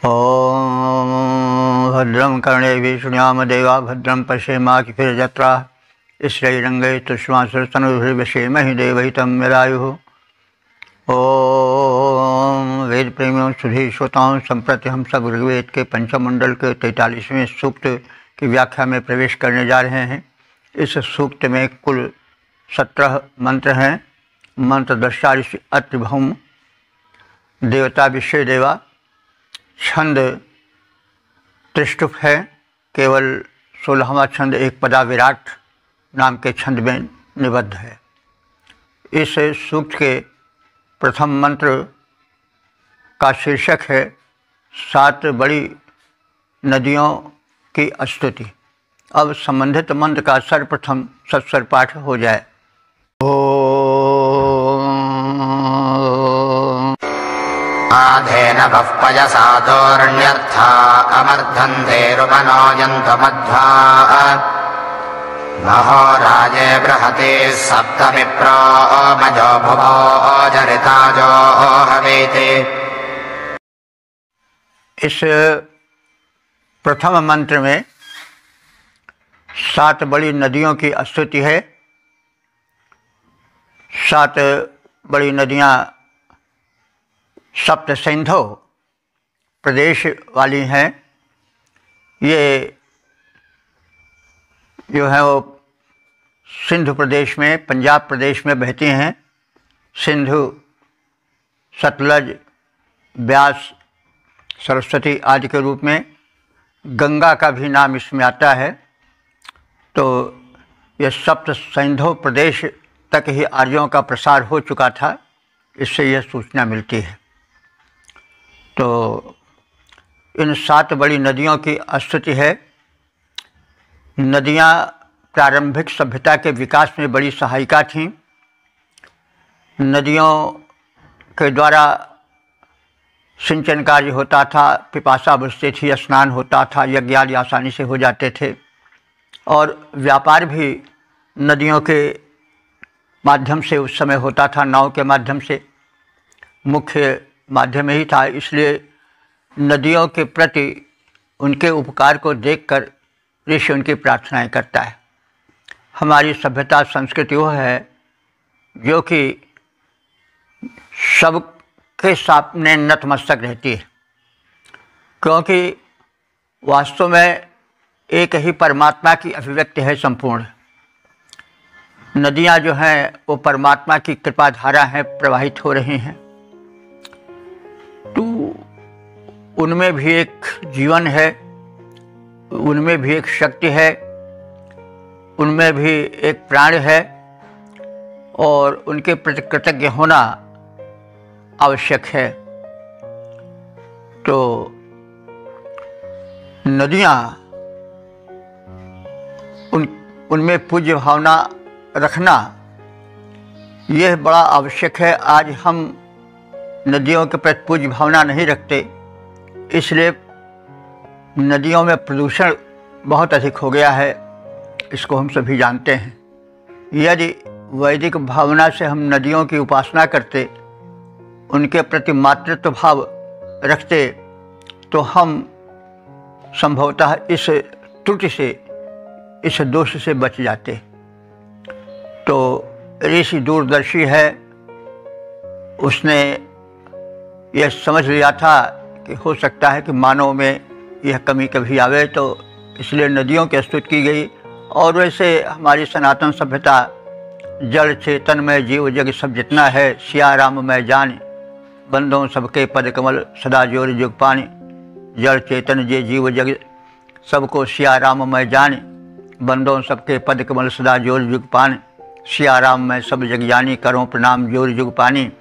ओम भद्रं कर्णेभिः शृणुयाम देवा भद्रं पश्येमाक्षिभिर्यजत्राः स्त्रैरङ्गैस्तुष्मासुरतनुभिर्व्यसेमहि देवहितं यदायुः। ओम वेद प्रेमियों सुधी श्रोताओं, संप्रति हम सब ऋग्वेद के पंचम मंडल के 43वें सूक्त की व्याख्या में प्रवेश करने जा रहे हैं। इस सूक्त में कुल 17 मंत्र हैं। मंत्र दृष्टा ऋषि अत्रिभौम देवता विषय देवा। छंद त्रिष्टुप है, केवल 16वां छंद एक पदा विराट नाम के छंद में निबद्ध है। इस सूक्त के प्रथम मंत्र का शीर्षक है 7 बड़ी नदियों की स्तुति। अब संबंधित मंत्र का सर्वप्रथम सत्स्वर पाठ हो जाए। आधेनवः पयसातोऽन्यर्था अमर्धन्तेरुपनोयन्त मध्वा महो राजे बृहते सप्तविप्रो मजो भुवो जरिताजो हवेते। इस प्रथम मंत्र में 7 बड़ी नदियों की स्तुति है। 7 बड़ी नदियाँ सप्त सिंधु प्रदेश वाली हैं। ये जो है वो सिंधु प्रदेश में, पंजाब प्रदेश में बहती हैं। सिंधु, सतलज, ब्यास, सरस्वती आदि के रूप में गंगा का भी नाम इसमें आता है। तो यह सप्त सिंधु प्रदेश तक ही आर्यों का प्रसार हो चुका था, इससे यह सूचना मिलती है। तो इन 7 बड़ी नदियों की स्तुति है। नदियाँ प्रारंभिक सभ्यता के विकास में बड़ी सहायिका थीं। नदियों के द्वारा सिंचन कार्य होता था, पिपासा बुझती थी, स्नान होता था, यज्ञ आदि आसानी से हो जाते थे और व्यापार भी नदियों के माध्यम से उस समय होता था, नाव के माध्यम से मुख्य माध्यम ही था। इसलिए नदियों के प्रति उनके उपकार को देखकर ऋषि उनकी प्रार्थनाएं करता है। हमारी सभ्यता संस्कृति वह है जो कि सबके सामने नतमस्तक रहती है, क्योंकि वास्तव में एक ही परमात्मा की अभिव्यक्ति है संपूर्ण। नदियाँ जो हैं वो परमात्मा की कृपाधारा हैं, प्रवाहित हो रही हैं। तो उनमें भी एक जीवन है, उनमें भी एक शक्ति है, उनमें भी एक प्राण है और उनके प्रति कृतज्ञ होना आवश्यक है। तो नदियाँ उनमें पूज्य भावना रखना यह बड़ा आवश्यक है। आज हम नदियों के प्रति पूज्य भावना नहीं रखते, इसलिए नदियों में प्रदूषण बहुत अधिक हो गया है, इसको हम सभी जानते हैं। यदि वैदिक भावना से हम नदियों की उपासना करते, उनके प्रति मातृत्व भाव रखते, तो हम संभवतः इस त्रुटि से, इस दोष से बच जाते। तो ऋषि दूरदर्शी है, उसने यह समझ लिया था कि हो सकता है कि मानव में यह कमी कभी आवे, तो इसलिए नदियों की स्तुति की गई। और वैसे हमारी सनातन सभ्यता जल चेतन में जीव जग सब जितना है, सिया राम मैं जान बंदों सबके पद कमल सदा जोर जुग पानी। जल चेतन जे जीव जग सबको सिया राम मैं जान बंदों सबके पद कमल सदा जोर जुग पानी। सिया राम मैं सब जग जानी करूँ प्रणाम जोर जुग पानी।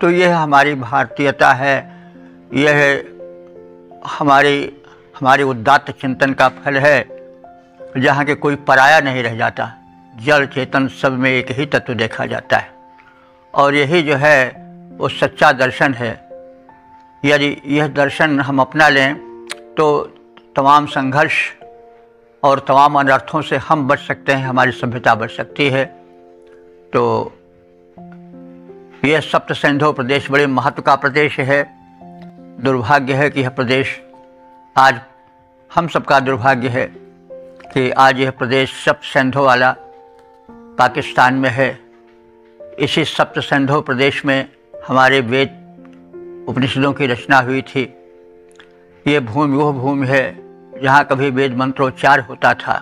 तो यह हमारी भारतीयता है, यह हमारे उदात्त चिंतन का फल है, जहाँ के कोई पराया नहीं रह जाता। जल चेतन सब में एक ही तत्व देखा जाता है और यही जो है वो सच्चा दर्शन है। यदि यह दर्शन हम अपना लें तो तमाम संघर्ष और तमाम अनर्थों से हम बच सकते हैं, हमारी सभ्यता बच सकती है। तो यह सप्त सिंधु प्रदेश बड़े महत्व का प्रदेश है। दुर्भाग्य है कि यह प्रदेश आज हम सबका दुर्भाग्य है कि आज यह प्रदेश सप्त सिंधु वाला पाकिस्तान में है। इसी सप्त सिंधु प्रदेश में हमारे वेद उपनिषदों की रचना हुई थी। ये भूमि वह भूमि है जहाँ कभी वेद मंत्रोच्चार होता था।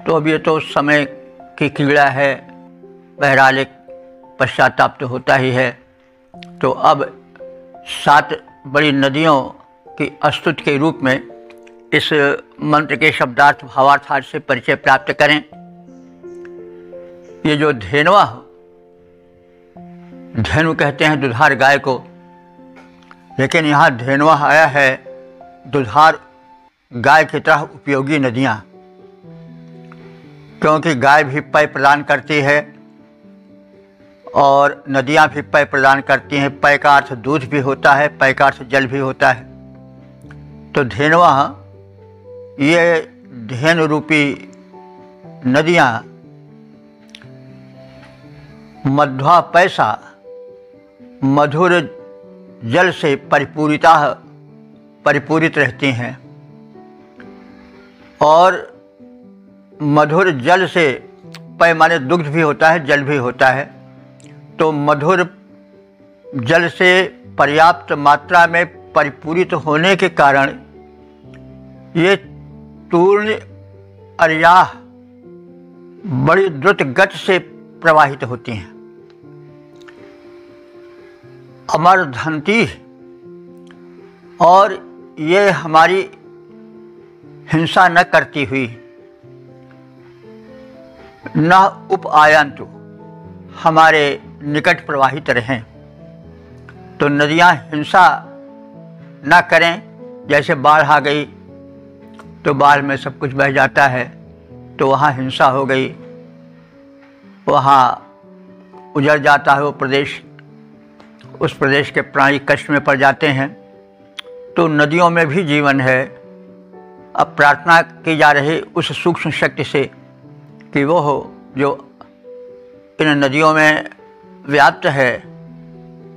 तो अब ये तो समय की क्रीड़ा है, बहरहाल एक पश्चाताप तो होता ही है। तो अब 7 बड़ी नदियों की स्तुति के रूप में इस मंत्र के शब्दार्थ भावार्थ से परिचय प्राप्त करें। ये जो धेनुआ, धेनु कहते हैं दुधार गाय को, लेकिन यहाँ धेनुआ आया है दुधार गाय की तरह उपयोगी नदियाँ, क्योंकि गाय भी पेय प्रदान करती है और नदियाँ भी पेय प्रदान करती हैं। पेय का अर्थ दूध भी होता है, पेय का अर्थ जल भी होता है। तो धेनुआ, ये धेनु रूपी नदियाँ मध्वा पैसा मधुर जल से परिपूरित रहती हैं और मधुर जल से, पेय माने दुग्ध भी होता है, जल भी होता है। तो मधुर जल से पर्याप्त मात्रा में परिपूरित होने के कारण ये तूर्ण अर्याह बड़ी द्रुत गति से प्रवाहित होती हैं। अमरधंती, और ये हमारी हिंसा न करती हुई, न उपायंतु, हमारे निकट प्रवाहित रहें। तो नदियाँ हिंसा न करें। जैसे बाढ़ आ गई तो बाढ़ में सब कुछ बह जाता है, तो वहाँ हिंसा हो गई, वहाँ उजड़ जाता है वो प्रदेश, उस प्रदेश के प्राणी कष्ट में पड़ जाते हैं। तो नदियों में भी जीवन है। अब प्रार्थना की जा रही उस सूक्ष्म शक्ति से कि वो हो जो इन नदियों में व्याप्त है,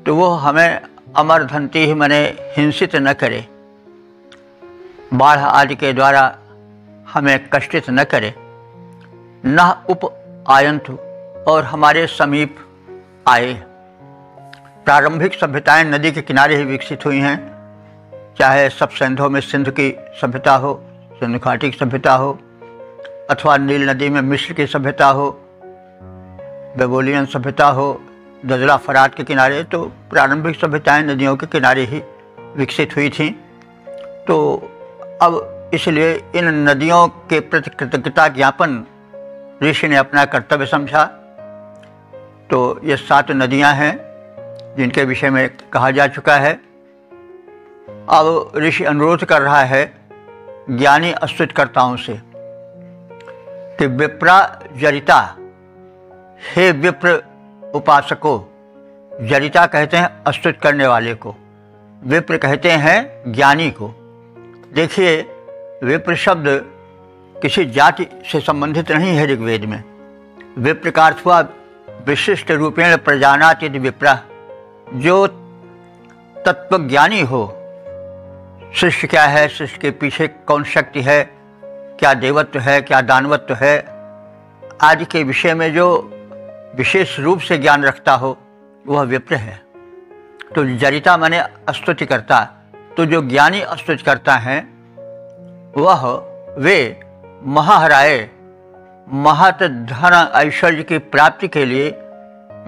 तो वो हमें अमरधंती ही मने हिंसित न करे, बाढ़ आदि के द्वारा हमें कष्टित न करे, न उपायंतु, और हमारे समीप आए। प्रारंभिक सभ्यताएं नदी के किनारे ही विकसित हुई हैं, चाहे सप्त सिंधु में सिंध की सभ्यता हो, सिंधु घाटी की सभ्यता हो, अथवा नील नदी में मिस्र की सभ्यता हो, बेबोलियन सभ्यता हो, दजला फरात के किनारे। तो प्रारंभिक सभ्यताएं नदियों के किनारे ही विकसित हुई थीं। तो अब इसलिए इन नदियों के प्रति कृतज्ञता ज्ञापन ऋषि ने अपना कर्तव्य समझा। तो ये 7 नदियां हैं जिनके विषय में कहा जा चुका है। अब ऋषि अनुरोध कर रहा है ज्ञानी स्तुतिकर्ताओं से कि विप्रा जरिता, हे विप्र उपासकों। जरिता कहते हैं स्तुति करने वाले को, विप्र कहते हैं ज्ञानी को। देखिए, विप्र शब्द किसी जाति से संबंधित नहीं है ऋग्वेद में। विप्र का अर्थ हुआ विशिष्ट रूपेण प्रजानाति विप्रा, जो तत्वज्ञानी हो। सृष्टि क्या है, सृष्टि के पीछे कौन शक्ति है, क्या देवत्व है, क्या दानवत्व है, आदि के विषय में जो विशेष रूप से ज्ञान रखता हो, वह विप्र है। तो जरिता माने स्तुति करता। तो जो ज्ञानी स्तुति करता है वह वे महाहराए, महत धन ऐश्वर्य की प्राप्ति के लिए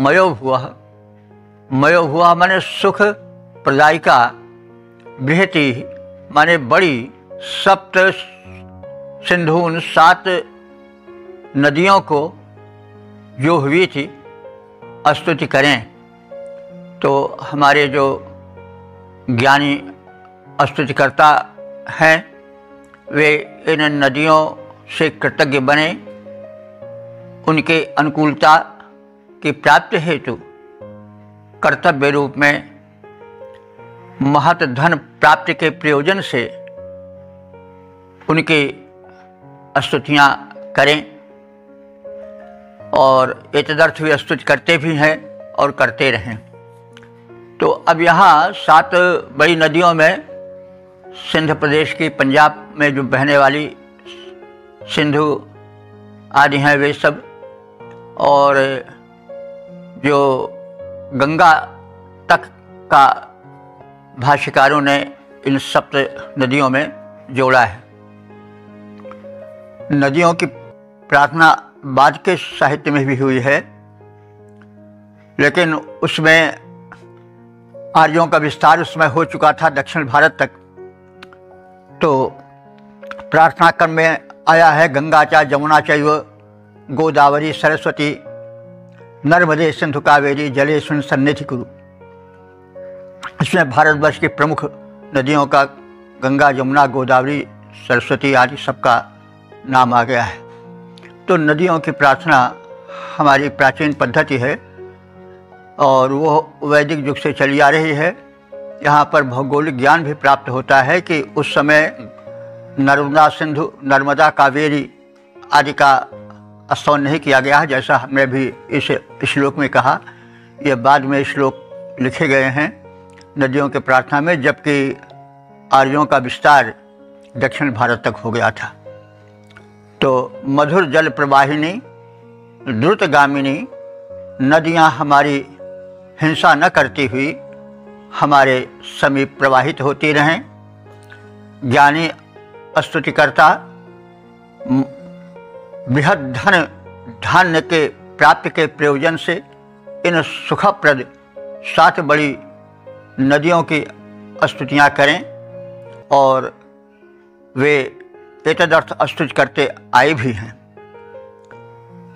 मयो हुआ माने सुख प्रदायिका, बृहति माने बड़ी, सप्त सिंधुन 7 नदियों को जो हुई थी स्तुति करें। तो हमारे जो ज्ञानी स्तुतिकर्ता हैं वे इन नदियों से कृतज्ञ बने, उनके अनुकूलता की प्राप्ति हेतु कर्तव्य रूप में महत धन प्राप्ति के प्रयोजन से उनकी स्तुतियाँ करें। और एतदर्थ वे स्तुति करते भी हैं और करते रहें। तो अब यहाँ 7 बड़ी नदियों में सिंध प्रदेश की पंजाब में जो बहने वाली सिंधु आदि हैं वे सब, और जो गंगा तक का भाष्यकारों ने इन सप्त नदियों में जोड़ा है। नदियों की प्रार्थना बाद के साहित्य में भी हुई है, लेकिन उसमें आर्यों का विस्तार उसमें हो चुका था दक्षिण भारत तक। तो प्रार्थना क्रम में आया है गंगा चा जमुना चैव गोदावरी सरस्वती नर्मदे सिंधु कावेरी जलेस्मिन् सन्निधि कुरु। इसमें भारतवर्ष की प्रमुख नदियों का गंगा जमुना गोदावरी सरस्वती आदि सबका नाम आ गया है। तो नदियों की प्रार्थना हमारी प्राचीन पद्धति है और वो वैदिक युग से चली आ रही है। यहाँ पर भौगोलिक ज्ञान भी प्राप्त होता है कि उस समय नर्मदा सिंधु नर्मदा कावेरी आदि का स्तवन नहीं किया गया है, जैसा हमने भी इस श्लोक में कहा। ये बाद में श्लोक लिखे गए हैं नदियों के प्रार्थना में, जबकि आर्यों का विस्तार दक्षिण भारत तक हो गया था। तो मधुर जल प्रवाहिनी द्रुतगामिनी नदियाँ हमारी हिंसा न करती हुई हमारे समीप प्रवाहित होती रहें। ज्ञानी स्तुतिकर्ता बृहद धन धान्य के प्राप्ति के प्रयोजन से इन सुखप्रद 7 बड़ी नदियों की स्तुतियाँ करें, और वे एतदर्थ स्तुति करते आए भी हैं।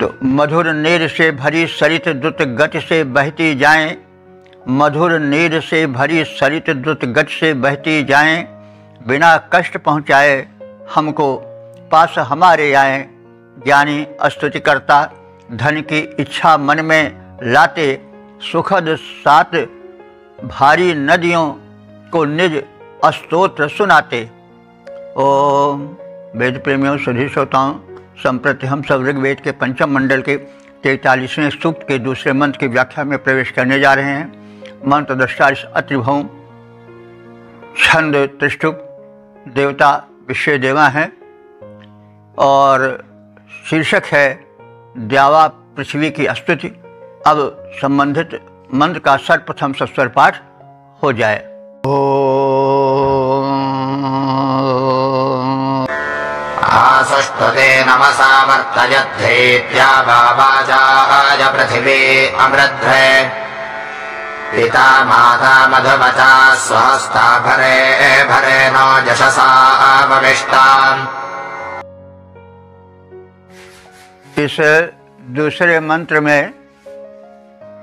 तो मधुर नीर से भरी सरित द्रुत गति से बहती जाएं, मधुर नीर से भरी सरित द्रुत गति से बहती जाएं, बिना कष्ट पहुँचाए हमको पास हमारे आए। ज्ञानी स्तुतिकर्ता धन की इच्छा मन में लाते, सुखद 7 भारी नदियों को निज स्तोत्र सुनाते। ओम वेद प्रेमियों सुधी श्रोताओं, संप्रति हम सब ऋग्वेद के पंचम मंडल के 43वें सूक्त के दूसरे मंत्र की व्याख्या में प्रवेश करने जा रहे हैं। मंत्र दृष्टा अत्रिभौम छंद त्रिष्टुप, देवता विश्व देवा हैं और शीर्षक है द्यावा पृथ्वी की स्तुति। अब संबंधित मंत्र का सर्वप्रथम सस्वर पाठ हो जाए। आसुष्टुते नमसा वर्तयद्धेत्या वाजाय पृथिवी अमृध्वे पिता माता मधुमता स्वहस्ता भरे भरे नो यशसा वविष्टाम्। इस दूसरे मंत्र में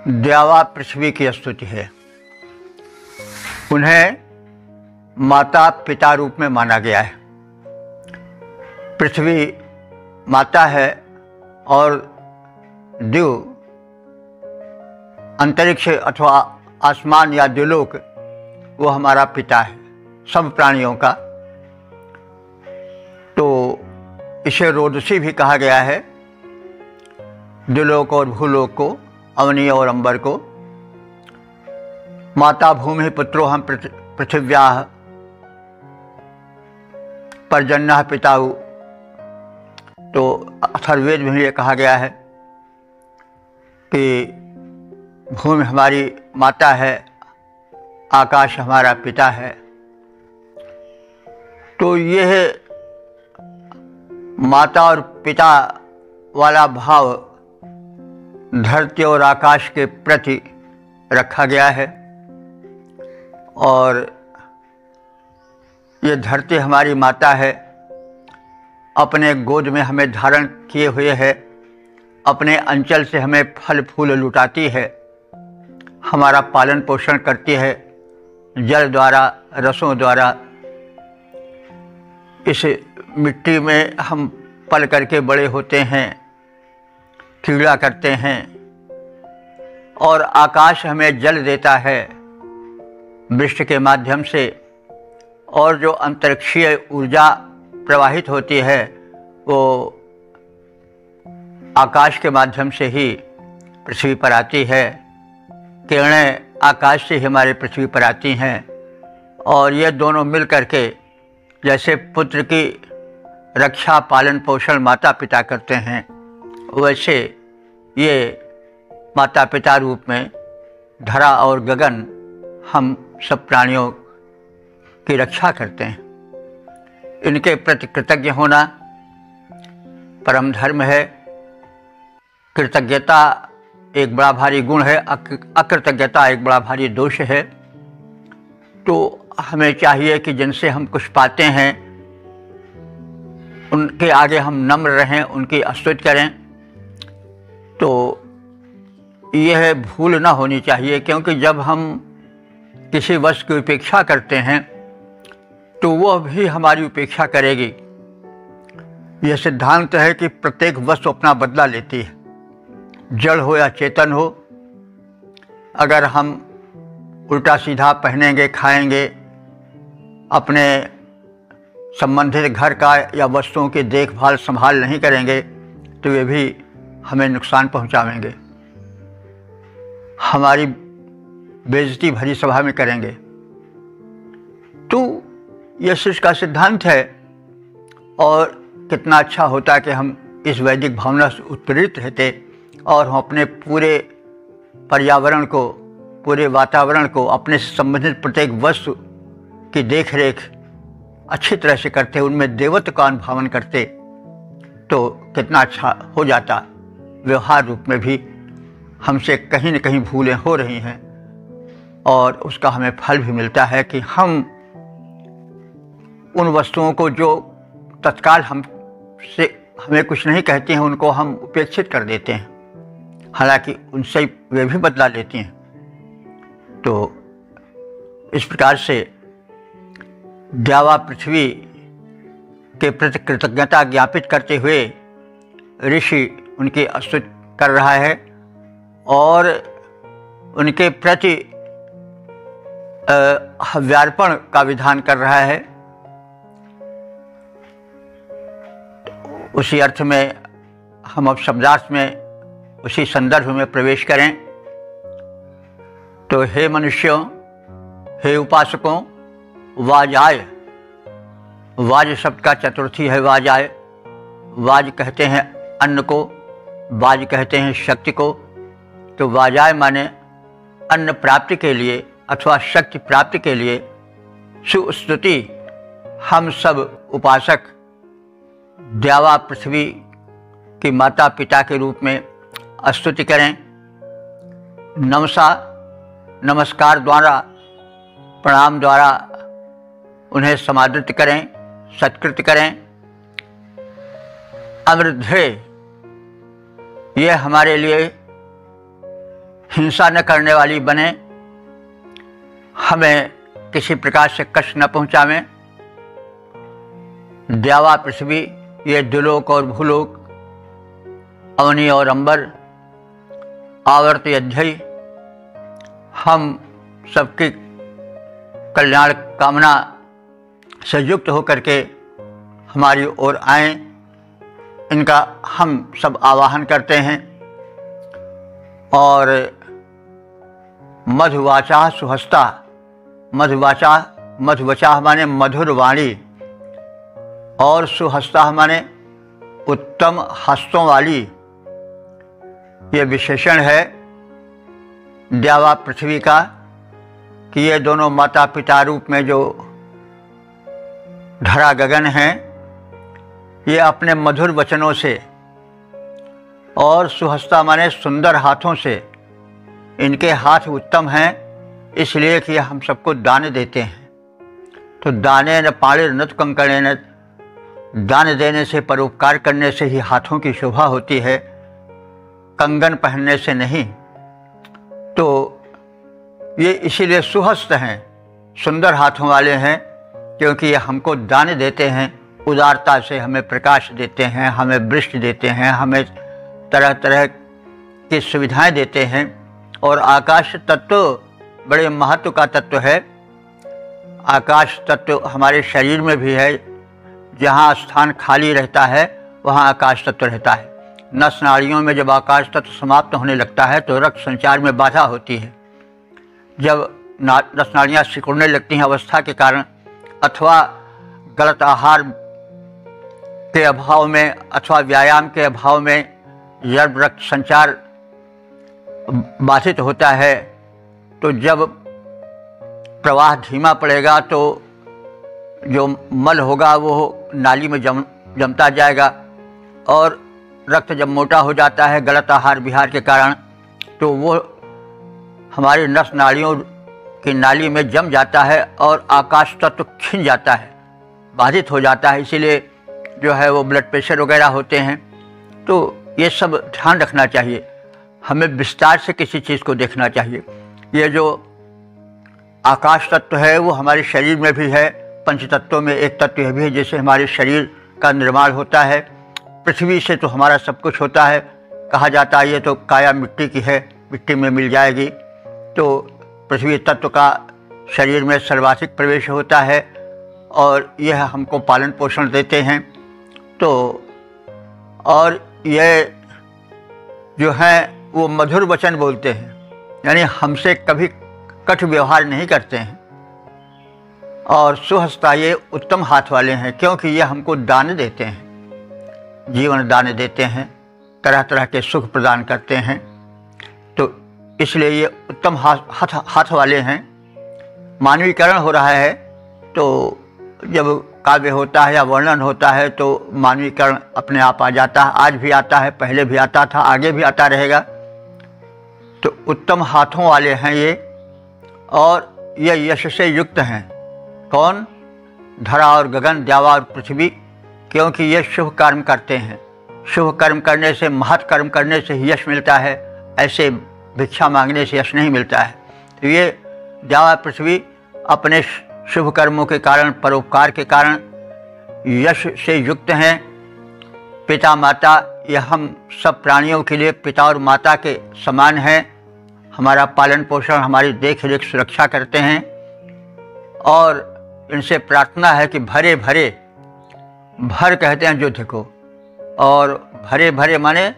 द्यावा पृथ्वी की स्तुति है। उन्हें माता पिता रूप में माना गया है। पृथ्वी माता है और दिव अंतरिक्ष अथवा आसमान या द्युलोक वो हमारा पिता है सब प्राणियों का। तो इसे रोदसी भी कहा गया है, द्युलोक और भूलोक को, अवनी और अंबर को। माता भूमि पुत्रो हम पृथिव्याः पर्जन्यः पिताउ। तो अथर्ववेद में ये कहा गया है कि भूमि हमारी माता है, आकाश हमारा पिता है। तो यह माता और पिता वाला भाव धरती और आकाश के प्रति रखा गया है। और ये धरती हमारी माता है, अपने गोद में हमें धारण किए हुए है, अपने अंचल से हमें फल फूल लुटाती है, हमारा पालन पोषण करती है जल द्वारा रसों द्वारा। इस मिट्टी में हम पल करके बड़े होते हैं, कीड़ा करते हैं, और आकाश हमें जल देता है वृष्टि के माध्यम से, और जो अंतरिक्षीय ऊर्जा प्रवाहित होती है वो आकाश के माध्यम से ही पृथ्वी पर आती है। किरणें आकाश से ही हमारे पृथ्वी पर आती हैं और ये दोनों मिल करके जैसे पुत्र की रक्षा पालन पोषण माता पिता करते हैं, वैसे ये माता पिता रूप में धरा और गगन हम सब प्राणियों की रक्षा करते हैं। इनके प्रति कृतज्ञ होना परम धर्म है। कृतज्ञता एक बड़ा भारी गुण है, अकृतज्ञता एक बड़ा भारी दोष है। तो हमें चाहिए कि जिनसे हम कुछ पाते हैं उनके आगे हम नम्र रहें, उनकी स्तुति करें। तो यह भूल ना होनी चाहिए, क्योंकि जब हम किसी वस्तु की उपेक्षा करते हैं तो वह भी हमारी उपेक्षा करेगी। यह सिद्धांत है कि प्रत्येक वस्तु अपना बदला लेती है, जड़ हो या चेतन हो। अगर हम उल्टा सीधा पहनेंगे, खाएंगे, अपने संबंधित घर का या वस्तुओं की देखभाल संभाल नहीं करेंगे तो वे भी हमें नुकसान पहुंचाएंगे, हमारी बेइज्जती भरी सभा में करेंगे। तो यह सृष्टि का सिद्धांत है। और कितना अच्छा होता कि हम इस वैदिक भावना से उत्प्रेरित रहते और हम अपने पूरे पर्यावरण को, पूरे वातावरण को, अपने से संबंधित प्रत्येक वस्तु की देख रेख अच्छी तरह से करते, उनमें देवत्व का अनुभावन करते, तो कितना अच्छा हो जाता। व्यवहार रूप में भी हमसे कहीं न कहीं भूलें हो रही हैं और उसका हमें फल भी मिलता है कि हम उन वस्तुओं को जो तत्काल हमें कुछ नहीं कहती हैं उनको हम उपेक्षित कर देते हैं, हालांकि उनसे वे भी बदला लेती हैं। तो इस प्रकार से द्यावा पृथ्वी के प्रति कृतज्ञता ज्ञापित करते हुए ऋषि उनकी स्तुति कर रहा है और उनके प्रति हव्यार्पण का विधान कर रहा है। उसी अर्थ में हम अब शब्दार्थ में, उसी संदर्भ में प्रवेश करें तो हे मनुष्यों, हे उपासकों, वाजाय, वाज शब्द का चतुर्थी है वाजाय। वाज कहते हैं अन्न को, वाज कहते हैं शक्ति को। तो वाजाय माने अन्न प्राप्ति के लिए अथवा शक्ति प्राप्ति के लिए सुस्तुति हम सब उपासक द्यावा पृथ्वी की माता पिता के रूप में स्तुति करें। नमस्कार द्वारा, प्रणाम द्वारा उन्हें समादृत करें, सत्कृत करें। अमृद्धे, ये हमारे लिए हिंसा न करने वाली बने, हमें किसी प्रकार से कष्ट न पहुंचावें। द्यावा पृथ्वी, ये द्युलोक और भूलोक, अवनी और अंबर, आवर्त यध्यय, हम सबकी कल्याण कामना से युक्त होकर के हमारी ओर आएं, इनका हम सब आवाहन करते हैं। और मधुवाचा सुहस्ता, मधुवचा माने मधुर वाणी और सुहस्ता माने उत्तम हस्तों वाली। ये विशेषण है द्यावा पृथ्वी का कि ये दोनों माता पिता रूप में जो धरा गगन हैं, ये अपने मधुर वचनों से और सुहस्ता माने सुंदर हाथों से, इनके हाथ उत्तम हैं इसलिए कि हम सबको दान देते हैं। तो दाने न पाणिर न कंकणे, दान देने से, परोपकार करने से ही हाथों की शोभा होती है, कंगन पहनने से नहीं। तो ये इसीलिए सुहस्त हैं, सुंदर हाथों वाले हैं, क्योंकि ये हमको दान देते हैं, उदारता से हमें प्रकाश देते हैं, हमें वृष्टि देते हैं, हमें तरह तरह की सुविधाएं देते हैं। और आकाश तत्व बड़े महत्व का तत्व है। आकाश तत्व हमारे शरीर में भी है, जहाँ स्थान खाली रहता है वहाँ आकाश तत्व रहता है। नस नाड़ियों में जब आकाश तत्व समाप्त होने लगता है तो रक्त संचार में बाधा होती है। जब नस नाड़ियाँ सिकुड़ने लगती हैं अवस्था के कारण, अथवा गलत आहार के अभाव में अथवा व्यायाम के अभाव में जब रक्त संचार बाधित होता है तो जब प्रवाह धीमा पड़ेगा तो जो मल होगा वो नाली में जमता जाएगा और रक्त जब मोटा हो जाता है गलत आहार विहार के कारण तो वो हमारी नस नाड़ियों की नाली में जम जाता है और आकाश तत्व खिंच जाता है, बाधित हो जाता है। इसीलिए जो है वो ब्लड प्रेशर वगैरह होते हैं। तो ये सब ध्यान रखना चाहिए, हमें विस्तार से किसी चीज़ को देखना चाहिए। ये जो आकाश तत्व है वो हमारे शरीर में भी है, पंच तत्वों में एक तत्व यह भी है जैसे हमारे शरीर का निर्माण होता है। पृथ्वी से तो हमारा सब कुछ होता है, कहा जाता है ये तो काया मिट्टी की है, मिट्टी में मिल जाएगी। तो पृथ्वी तत्व का शरीर में सर्वाधिक प्रवेश होता है और यह हमको पालन पोषण देते हैं। तो और ये जो है वो मधुर वचन बोलते हैं, यानी हमसे कभी कट व्यवहार नहीं करते हैं और सुहस्ता ये उत्तम हाथ वाले हैं क्योंकि ये हमको दान देते हैं, जीवन दान देते हैं, तरह तरह के सुख प्रदान करते हैं। तो इसलिए ये उत्तम हाथ वाले हैं। मानवीकरण हो रहा है तो जब काव्य होता है या वर्णन होता है तो मानवीकरण अपने आप आ जाता है, आज भी आता है, पहले भी आता था, आगे भी आता रहेगा। तो उत्तम हाथों वाले हैं ये और ये यश से युक्त हैं। कौन? धरा और गगन, द्यावा और पृथ्वी, क्योंकि ये शुभ कर्म करते हैं। शुभ कर्म करने से, महत् कर्म करने से ही यश मिलता है, ऐसे भिक्षा मांगने से यश नहीं मिलता है। तो ये द्यावा पृथ्वी अपने शुभ कर्मों के कारण, परोपकार के कारण यश से युक्त हैं। पिता माता, यह हम सब प्राणियों के लिए पिता और माता के समान हैं, हमारा पालन पोषण, हमारी देख रेख सुरक्षा करते हैं और इनसे प्रार्थना है कि भरे भरे, भर कहते हैं युद्ध को, और भरे भरे माने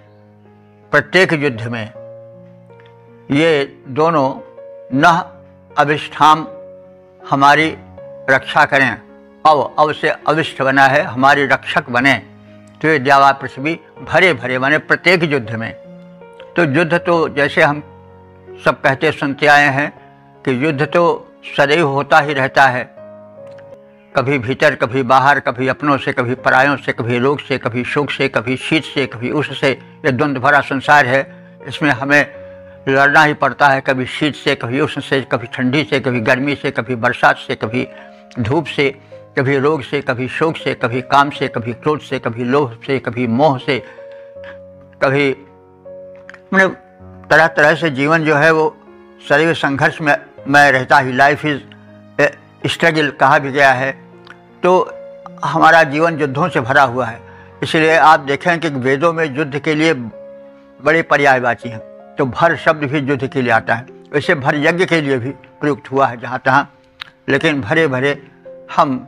प्रत्येक युद्ध में ये दोनों न अभिष्ठाम हमारी रक्षा करें, अव से अविष्ट बना है, हमारी रक्षक बने। तो ये द्यावा पृथ्वी भरे भरे माने प्रत्येक युद्ध में। तो युद्ध तो जैसे हम सब कहते सुनते आए हैं कि युद्ध तो सदैव होता ही रहता है, कभी भीतर कभी बाहर, कभी अपनों से कभी परायों से, कभी रोग से, कभी शोक से, कभी शीत से, कभी उष्ण से। ये द्वंद्व भरा संसार है, इसमें हमें लड़ना ही पड़ता है, कभी शीत से, कभी उष्ण से, कभी ठंडी से, कभी गर्मी से, कभी बरसात से, कभी धूप से, कभी रोग से, कभी शोक से, कभी काम से, कभी क्रोध से, कभी लोभ से, कभी मोह से, कभी मैंने तरह तरह से जीवन जो है वो सदैव संघर्ष में रहता ही। लाइफ इज स्ट्रगल कहा भी गया है। तो हमारा जीवन युद्धों से भरा हुआ है। इसलिए आप देखें कि वेदों में युद्ध के लिए बड़े पर्यायवाची हैं। तो भर शब्द भी युद्ध के लिए आता है, वैसे भर यज्ञ के लिए भी प्रयुक्त हुआ है जहाँ तहाँ। लेकिन भरे भरे हम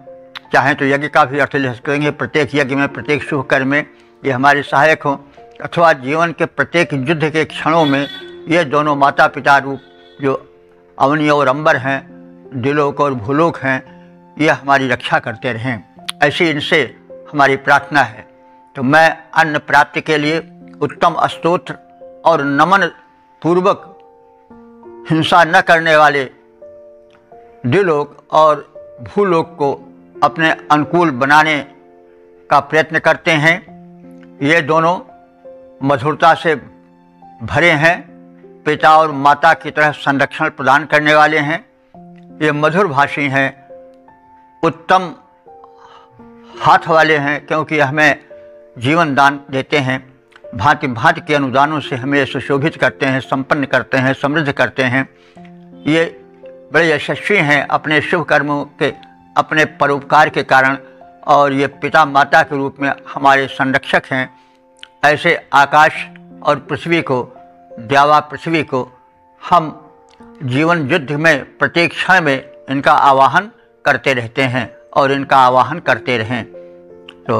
चाहें तो यज्ञ का भी अर्थ ले सकेंगे। प्रत्येक यज्ञ में, प्रत्येक शुभ कर्म में ये हमारे सहायक हों, अथवा जीवन के प्रत्येक युद्ध के क्षणों में ये दोनों माता पिता रूप जो अवनी और अंबर हैं, दिलोक और भूलोक हैं, ये हमारी रक्षा करते रहें, ऐसी इनसे हमारी प्रार्थना है। तो मैं अन्न प्राप्ति के लिए उत्तम स्तोत्र और नमन पूर्वक हिंसा न करने वाले दिलोक और भूलोक को अपने अनुकूल बनाने का प्रयत्न करते हैं। ये दोनों मधुरता से भरे हैं, पिता और माता की तरह संरक्षण प्रदान करने वाले हैं। ये मधुर भाषी हैं, उत्तम हाथ वाले हैं, क्योंकि हमें जीवन दान देते हैं। भांति भांति के अनुदानों से हमें सुशोभित करते हैं, संपन्न करते हैं, समृद्ध करते हैं। ये बड़े यशस्वी हैं अपने शुभ कर्मों के, अपने परोपकार के कारण, और ये पिता माता के रूप में हमारे संरक्षक हैं। ऐसे आकाश और पृथ्वी को, द्यावा पृथ्वी को हम जीवन युद्ध में प्रत्येक क्षण में इनका आवाहन करते रहते हैं और इनका आवाहन करते रहें। तो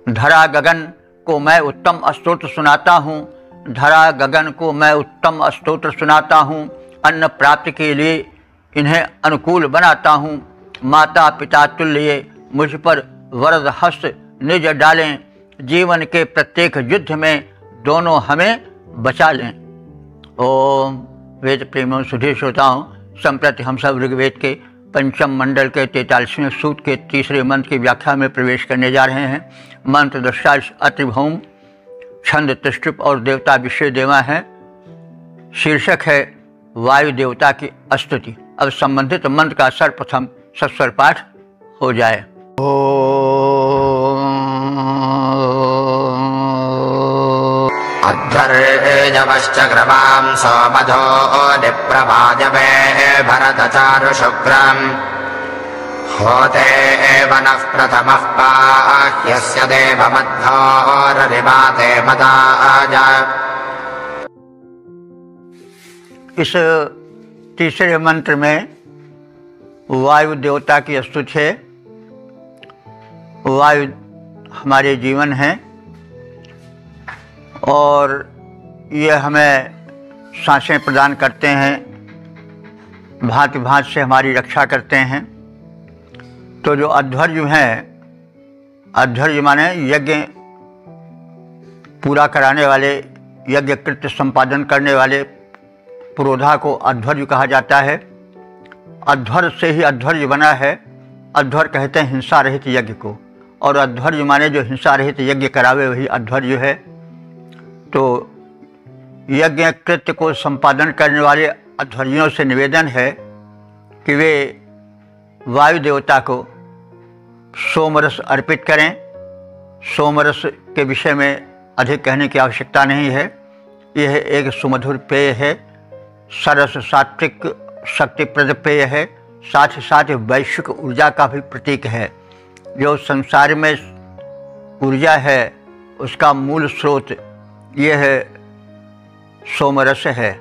धरा गगन को मैं उत्तम स्तोत्र सुनाता हूँ, धरा गगन को मैं उत्तम स्तोत्र सुनाता हूँ, अन्न प्राप्ति के लिए इन्हें अनुकूल बनाता हूँ। माता पिता तुल्य मुझ पर वरद हस्त निज डालें, जीवन के प्रत्येक युद्ध में दोनों हमें बचा लें। ओम। वेद प्रेमियों सुधीर श्रोताओं, संप्रति हम सब ऋग्वेद के पंचम मंडल के 43वें सूक्त के तीसरे मंत्र की व्याख्या में प्रवेश करने जा रहे हैं। मंत्र दृष्टा अतिभौम, छंद त्रिष्टुप और देवता विषय देवा है। शीर्षक है वायु देवता की स्तुति। अब संबंधित मंत्र का सर्वप्रथम सस्वर पाठ हो जाए। अध्वर्यजवश्चक्रमां सोमधो निप्रभाजवे भरतचारु शुक्रम् होते वनः प्रथमः पाह्यस्य देवमध्वोररिवाते मदाज। इस तीसरे मंत्र में वायु देवता की स्तुति है। वायु हमारे जीवन है और ये हमें सांसें प्रदान करते हैं, भांति भांति से हमारी रक्षा करते हैं। तो जो अध्वर्यु हैं, अध्वर्यु माने यज्ञ पूरा कराने वाले, यज्ञ कृत्य संपादन करने वाले पुरोधा को अध्वर्यु कहा जाता है। अध्वर से ही अध्वर्यु बना है। अध्वर कहते हैं हिंसा रहित यज्ञ को, और अध्वर्यु माने जो हिंसा रहित यज्ञ करावे वही अध्वर्यु है। तो यज्ञ कृत्य को संपादन करने वाले अध्वर्युओं से निवेदन है कि वे वायु देवता को सोमरस अर्पित करें। सोमरस के विषय में अधिक कहने की आवश्यकता नहीं है। यह एक सुमधुर पेय है, सरस सात्विक शक्तिप्रद पेय है, साथ ही साथ वैश्विक ऊर्जा का भी प्रतीक है। जो संसार में ऊर्जा है उसका मूल स्रोत यह सोमरस है।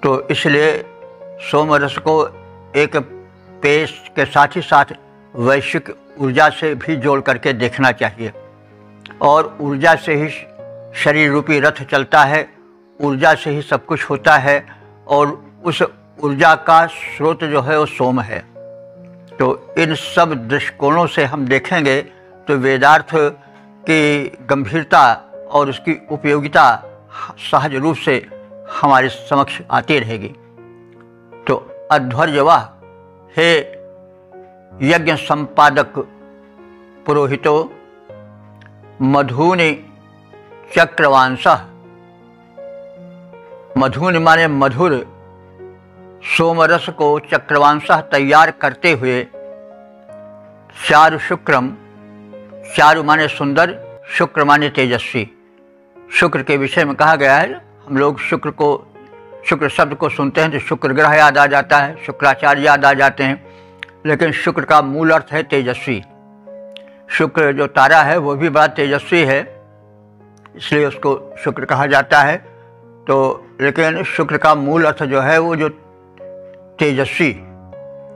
तो इसलिए सोमरस को एक पेय के साथ ही साथ वैश्विक ऊर्जा से भी जोड़ करके देखना चाहिए। और ऊर्जा से ही शरीर रूपी रथ चलता है, ऊर्जा से ही सब कुछ होता है, और उस ऊर्जा का स्रोत जो है वो सोम है। तो इन सब दृष्टिकोणों से हम देखेंगे तो वेदार्थ की गंभीरता और उसकी उपयोगिता सहज रूप से हमारे समक्ष आती रहेगी। तो अध्वर्यवा हे यज्ञ संपादक पुरोहितो मधुनि चक्रवांशः। मधुनि माने मधुर सोमरस को चक्रवांशः तैयार करते हुए चारु शुक्रम, चारु माने सुंदर, शुक्र माने तेजस्वी। शुक्र के विषय में कहा गया है, हम लोग शुक्र शब्द को सुनते हैं तो शुक्र ग्रह याद आ जाता है, शुक्राचार्य याद आ जाते हैं, लेकिन शुक्र का मूल अर्थ है तेजस्वी। शुक्र जो तारा है वो भी बड़ा तेजस्वी है, इसलिए उसको शुक्र कहा जाता है। तो लेकिन शुक्र का मूल अर्थ जो है वो जो तेजस्वी,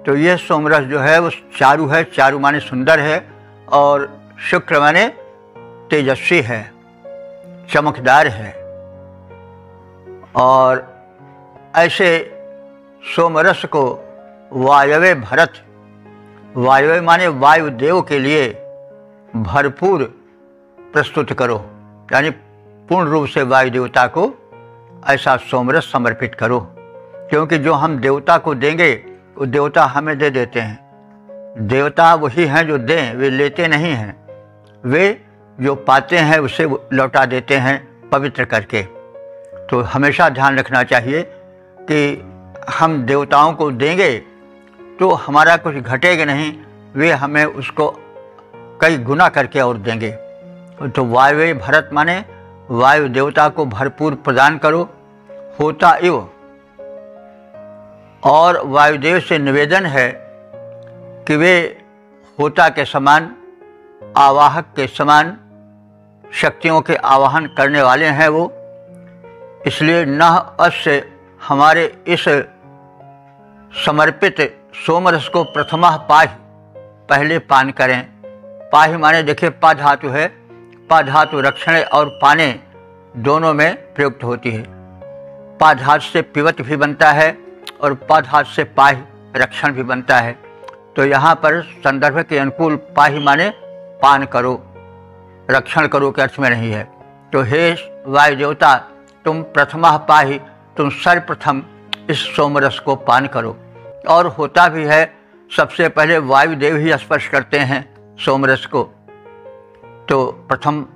तो ये सोमरस जो है वो चारु है। चारु माने सुंदर है और शुक्र माने तेजस्वी है, चमकदार है। और ऐसे सोमरस को वायवे भरत, वायवे माने वायुदेव के लिए भरपूर प्रस्तुत करो, यानी पूर्ण रूप से वायु देवता को ऐसा सोमरस समर्पित करो। क्योंकि जो हम देवता को देंगे वो देवता हमें दे देते हैं। देवता वही हैं जो दें, वे लेते नहीं हैं। वे जो पाते हैं उसे लौटा देते हैं पवित्र करके। तो हमेशा ध्यान रखना चाहिए कि हम देवताओं को देंगे तो हमारा कुछ घटेगा नहीं, वे हमें उसको कई गुना करके और देंगे। तो वायवे भरत माने वायु देवता को भरपूर प्रदान करो, होता इव। और वायुदेव से निवेदन है कि वे होता के समान, आवाहक के समान, शक्तियों के आवाहन करने वाले हैं वो। इसलिए न अस्य हमारे इस समर्पित सोमरस को प्रथमा पाहि, पहले पान करें। पाहि माने देखिए पा धातु है, पा धातु रक्षण और पाने दोनों में प्रयुक्त होती है। पा धातु से पिवत भी बनता है और पा धातु से पाहि रक्षण भी बनता है। तो यहाँ पर संदर्भ के अनुकूल पाही माने पान करो, रक्षण करो के अर्थ में नहीं है। तो हे वायु देवता, तुम प्रथमा पाही, तुम सर्वप्रथम इस सोमरस को पान करो। और होता भी है, सबसे पहले वायुदेव ही स्पर्श करते हैं सोमरस को, तो प्रथम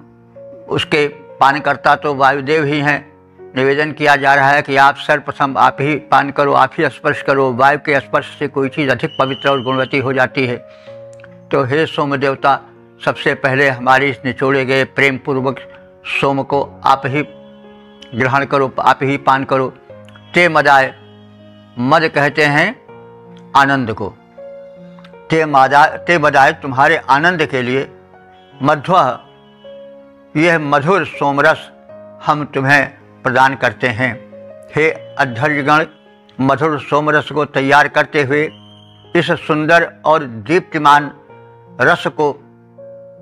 उसके पानकर्ता तो वायुदेव ही हैं। निवेदन किया जा रहा है कि आप सर्वप्रथम आप ही पान करो, आप ही स्पर्श करो। वायु के स्पर्श से कोई चीज़ अधिक पवित्र और गुणवती हो जाती है। तो हे सोम देवता, सबसे पहले हमारे इस निचोड़े गए प्रेम पूर्वक सोम को आप ही ग्रहण करो, आप ही पान करो। ते मदाय, मद कहते हैं आनंद को। ते मदाय, तुम्हारे आनंद के लिए मध्वः, यह मधुर सोमरस हम तुम्हें प्रदान करते हैं। हे अध्यर्यगण, मधुर सोमरस को तैयार करते हुए इस सुंदर और दीप्तिमान रस को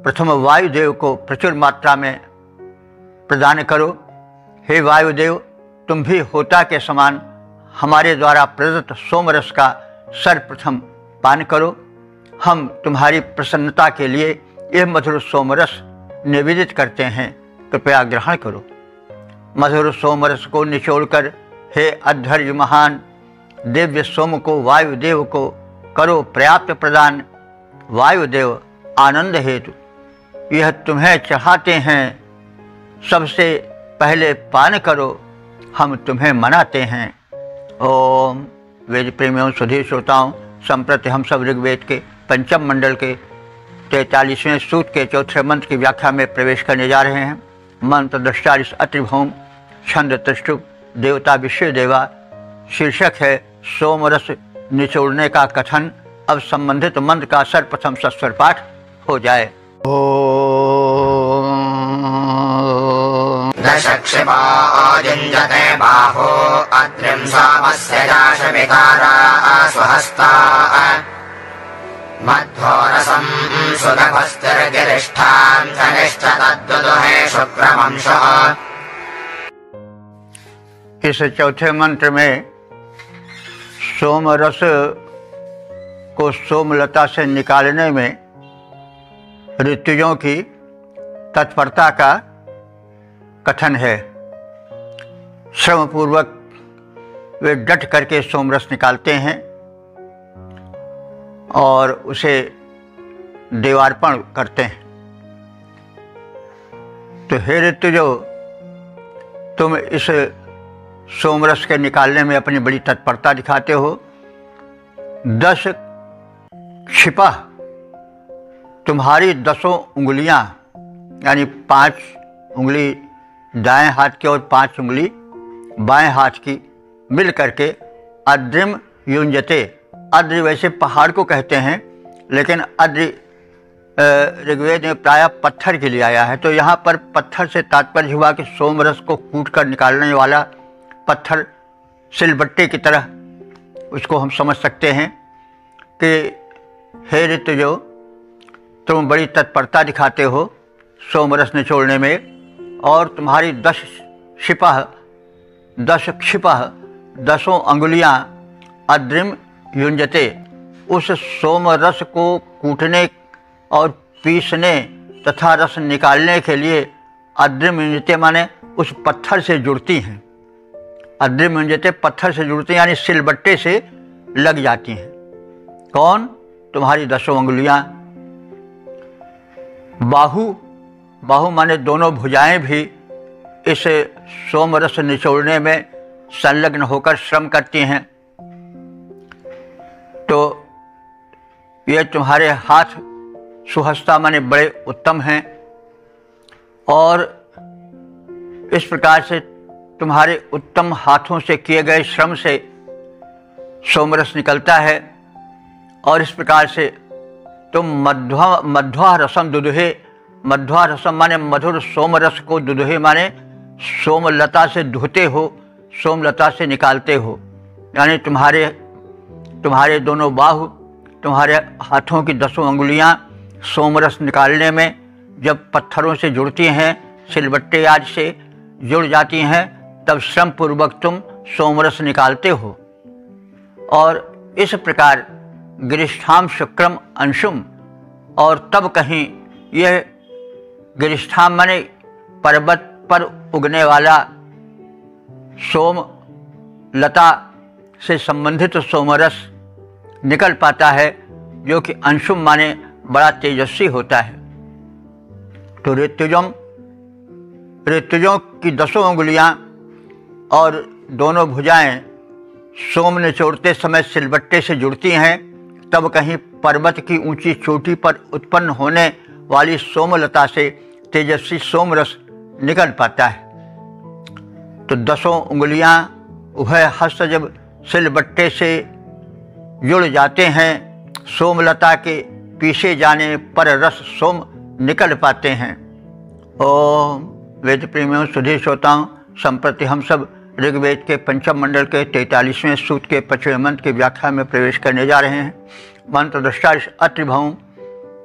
प्रथम वायुदेव को प्रचुर मात्रा में प्रदान करो। हे वायुदेव, तुम भी होता के समान हमारे द्वारा प्रदत्त सोमरस का सर्वप्रथम पान करो। हम तुम्हारी प्रसन्नता के लिए यह मधुर सोमरस निवेदित करते हैं, कृपया ग्रहण करो। मधुर सोमरस को निचोड़कर हे अध्यर्य महान, दिव्य सोम को वायुदेव को करो पर्याप्त प्रदान। वायुदेव, आनंद हेतु यह तुम्हें चढ़ाते हैं, सबसे पहले पान करो, हम तुम्हें मनाते हैं। ओम। वेद प्रेमियों, सुधीर श्रोताओं, संप्रति हम सब ऋग्वेद के पंचम मंडल के 43वें सूक्त के चौथे मंत्र की व्याख्या में प्रवेश करने जा रहे हैं। मंत्र दृष्टारिस अत्रिभौम, छंद तृष्टुप, देवता विश्व देवा। शीर्षक है सोमरस निचोड़ने का कथन। अब संबंधित मंत्र का सर्वप्रथम सस्वर पाठ हो जाए। दशक्षिपाजुञ्जते बाहो अत्रिं सोमस्य जाशविकारा स्वहस्ता मध्वरसं सुदभस्तिर्गिरिष्ठां धनिश्च तद्दुदुहे शुक्रवंशः। इस चौथे मंत्र में सोमरस को सोमलता से निकालने में ऋतुजों की तत्परता का कथन है। श्रमपूर्वक वे डट करके सोमरस निकालते हैं और उसे देवार्पण करते हैं। तो हे ऋतुजो, तुम इस सोमरस के निकालने में अपनी बड़ी तत्परता दिखाते हो। 10 क्षिपा, तुम्हारी 10 उंगलियां, यानी 5 उंगली दाएं हाथ की और 5 उंगली बाएं हाथ की मिल करके अद्रिम युंजते। अद्रि वैसे पहाड़ को कहते हैं, लेकिन अद्रि ऋग्वेद में प्रायः पत्थर के लिए आया है। तो यहाँ पर पत्थर से तात्पर्य हुआ कि सोमरस को कूट कर निकालने वाला पत्थर, सिलबट्टे की तरह उसको हम समझ सकते हैं कि हे ऋतुजो, तुम बड़ी तत्परता दिखाते हो सोमरस निचोड़ने में, और तुम्हारी 10 क्षिपा 10 अंगुलियां अद्रिम युंजते, उस सोमरस को कूटने और पीसने तथा रस निकालने के लिए अद्रिम युंजते माने उस पत्थर से जुड़ती हैं। अद्रिम युंजते पत्थर से जुड़ती हैं, यानी सिलबट्टे से लग जाती हैं। कौन? तुम्हारी 10 अंगुलियां। बाहु माने दोनों भुजाएं भी इस सोमरस निचोड़ने में संलग्न होकर श्रम करती हैं। तो ये तुम्हारे हाथ सुहस्ता माने बड़े उत्तम हैं, और इस प्रकार से तुम्हारे उत्तम हाथों से किए गए श्रम से सोमरस निकलता है। और इस प्रकार से तुम मध्वा रसम दुदुहे, मध्वा रसम माने मधुर सोमरस को, दुदुहे माने सोमलता से धुते हो, सोमलता से निकालते हो। यानी तुम्हारे दोनों बाहु, तुम्हारे हाथों की 10 अंगुलियां सोमरस निकालने में जब पत्थरों से जुड़ती हैं, सिलबट्टे आदि से जुड़ जाती हैं, तब श्रम पूर्वक तुम सोमरस निकालते हो। और इस प्रकार गिरिष्ठाम शुक्रम अंशुम, और तब कहीं यह गिरिष्ठाम माने पर्वत पर उगने वाला सोम लता से संबंधित सोमरस निकल पाता है, जो कि अंशुम माने बड़ा तेजस्वी होता है। तो ऋतुजों की 10 उंगलियां और दोनों भुजाएं सोम निचोड़ते समय सिलबट्टे से जुड़ती हैं, तब कहीं पर्वत की ऊंची चोटी पर उत्पन्न होने वाली सोमलता से तेजस्वी सोमरस निकल पाता है। तो 10 उंगलियां उभय हस्त जब सिलबट्टे से जुड़ जाते हैं, सोमलता के पीछे जाने पर रस सोम निकल पाते हैं। ओम वेद प्रेमियों, सुधी श्रोताओं, संप्रति हम सब ऋग्वेद के पंचम मंडल के 43वें सूक्त के 5वें मंत्र की व्याख्या में प्रवेश करने जा रहे हैं। मंत्र दृष्टा अत्रिभौम,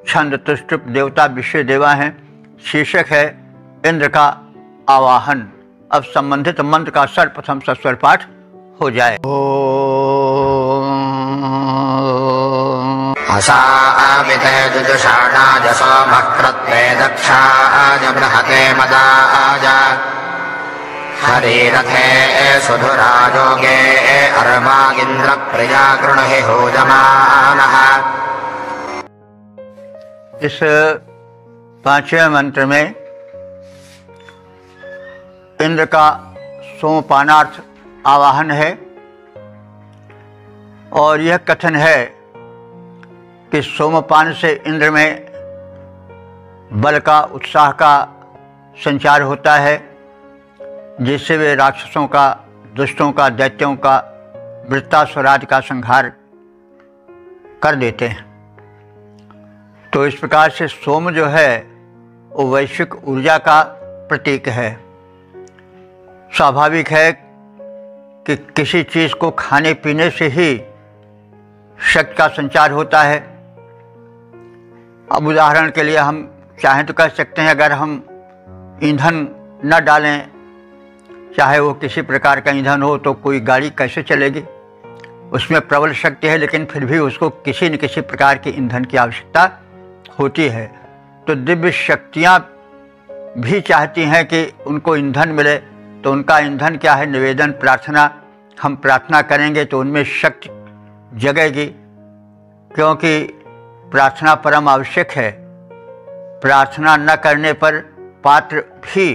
छंद तुष्टुप, देवता विश्व देवा हैं। शीर्षक है इंद्र का आवाहन। अब संबंधित मंत्र का सर्वप्रथम सस्वर पाठ हो जाए। असाविते दुदुषाणाजसो भक्रत्वे दक्षाज बृहते मदाज हरिरथे सुधुराजोगे अर्वागिन्द्र प्रिया कृणहि होजमानः। इस 5वें मंत्र में इंद्र का सोमपानार्थ आवाहन है और यह कथन है कि सोमपान से इंद्र में बल का, उत्साह का संचार होता है, जिससे वे राक्षसों का, दुष्टों का, दैत्यों का, वृत्तासुरादि का संहार कर देते हैं। तो इस प्रकार से सोम जो है वो वैश्विक ऊर्जा का प्रतीक है। स्वाभाविक है कि किसी चीज़ को खाने पीने से ही शक्ति का संचार होता है। अब उदाहरण के लिए हम चाहें तो कह सकते हैं, अगर हम ईंधन न डालें, चाहे वो किसी प्रकार का ईंधन हो, तो कोई गाड़ी कैसे चलेगी? उसमें प्रबल शक्ति है, लेकिन फिर भी उसको किसी न किसी प्रकार के ईंधन की आवश्यकता होती है। तो दिव्य शक्तियाँ भी चाहती हैं कि उनको ईंधन मिले। तो उनका ईंधन क्या है? निवेदन, प्रार्थना। हम प्रार्थना करेंगे तो उनमें शक्ति जगेगी, क्योंकि प्रार्थना परम आवश्यक है। प्रार्थना न करने पर पात्र भी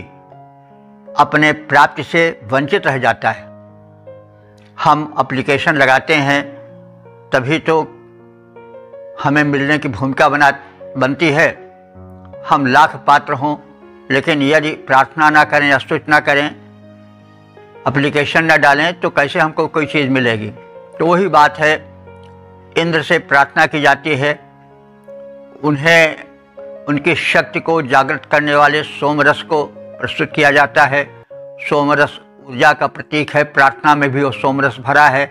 अपने प्राप्ति से वंचित रह जाता है। हम एप्लीकेशन लगाते हैं तभी तो हमें मिलने की भूमिका बनती है। हम लाख पात्र हों, लेकिन यदि प्रार्थना ना करें, स्तुति ना करें, एप्लीकेशन ना डालें, तो कैसे हमको कोई चीज़ मिलेगी? तो वही बात है, इंद्र से प्रार्थना की जाती है। उन्हें उनकी शक्ति को जागृत करने वाले सोमरस को प्रस्तुत किया जाता है। सोमरस ऊर्जा का प्रतीक है। प्रार्थना में भी वो सोमरस भरा है,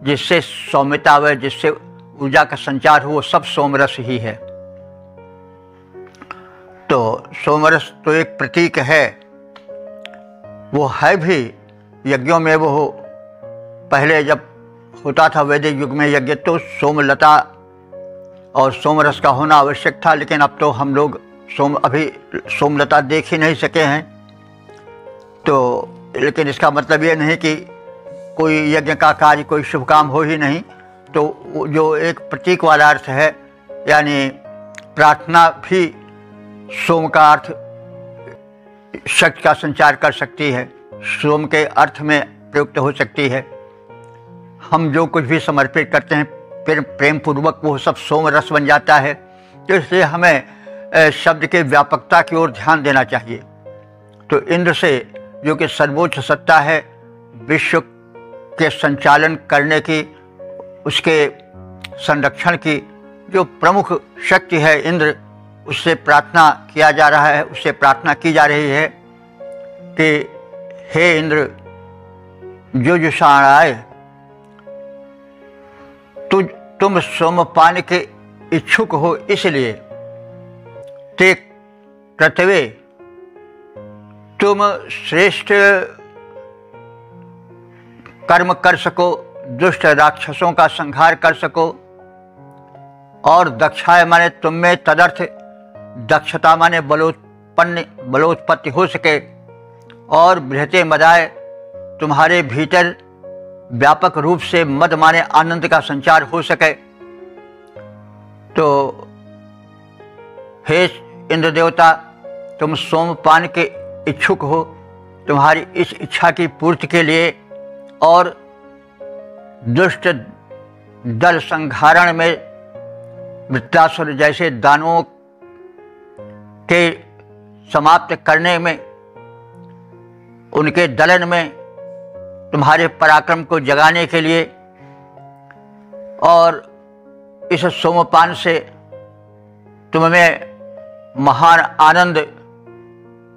जिससे सौम्यता व जिससे ऊर्जा का संचार हो, वो सब सोमरस ही है। तो सोमरस तो एक प्रतीक है, वो है भी यज्ञों में। वो पहले जब होता था वैदिक युग में यज्ञ, तो सोमलता और सोमरस का होना आवश्यक था, लेकिन अब तो हम लोग अभी सोमलता देख ही नहीं सके हैं। तो लेकिन इसका मतलब ये नहीं कि कोई यज्ञ का कार्य, कोई शुभ काम हो ही नहीं। तो जो एक प्रतीक वाला अर्थ है, यानी प्रार्थना भी सोम का अर्थ शक्ति का संचार कर सकती है, सोम के अर्थ में प्रयुक्त हो सकती है। हम जो कुछ भी समर्पित करते हैं फिर प्रेम पूर्वक, वो सब सोम रस बन जाता है। तो इसलिए हमें शब्द के व्यापकता की ओर ध्यान देना चाहिए। तो इंद्र से, जो कि सर्वोच्च सत्ता है, विश्व के संचालन करने की, उसके संरक्षण की जो प्रमुख शक्ति है इंद्र, उससे प्रार्थना किया जा रहा है, उससे प्रार्थना की जा रही है कि हे इंद्र, जुजुषाणाय, तुम सोमपान के इच्छुक हो, इसलिए ते कृतवे, तुम श्रेष्ठ कर्म कर सको, दुष्ट राक्षसों का संहार कर सको, और दक्षाय माने तुम में तदर्थ दक्षता माने बलोत्पत्ति हो सके, और बृहते मदाय तुम्हारे भीतर व्यापक रूप से मद माने आनंद का संचार हो सके। तो हे इंद्र देवता, तुम सोमपान के इच्छुक हो। तुम्हारी इस इच्छा की पूर्ति के लिए और दुष्ट दल संहारण में वृत्रासुर जैसे दानवों के समाप्त करने में, उनके दलन में तुम्हारे पराक्रम को जगाने के लिए और इस सोमपान से तुम्हें महान आनंद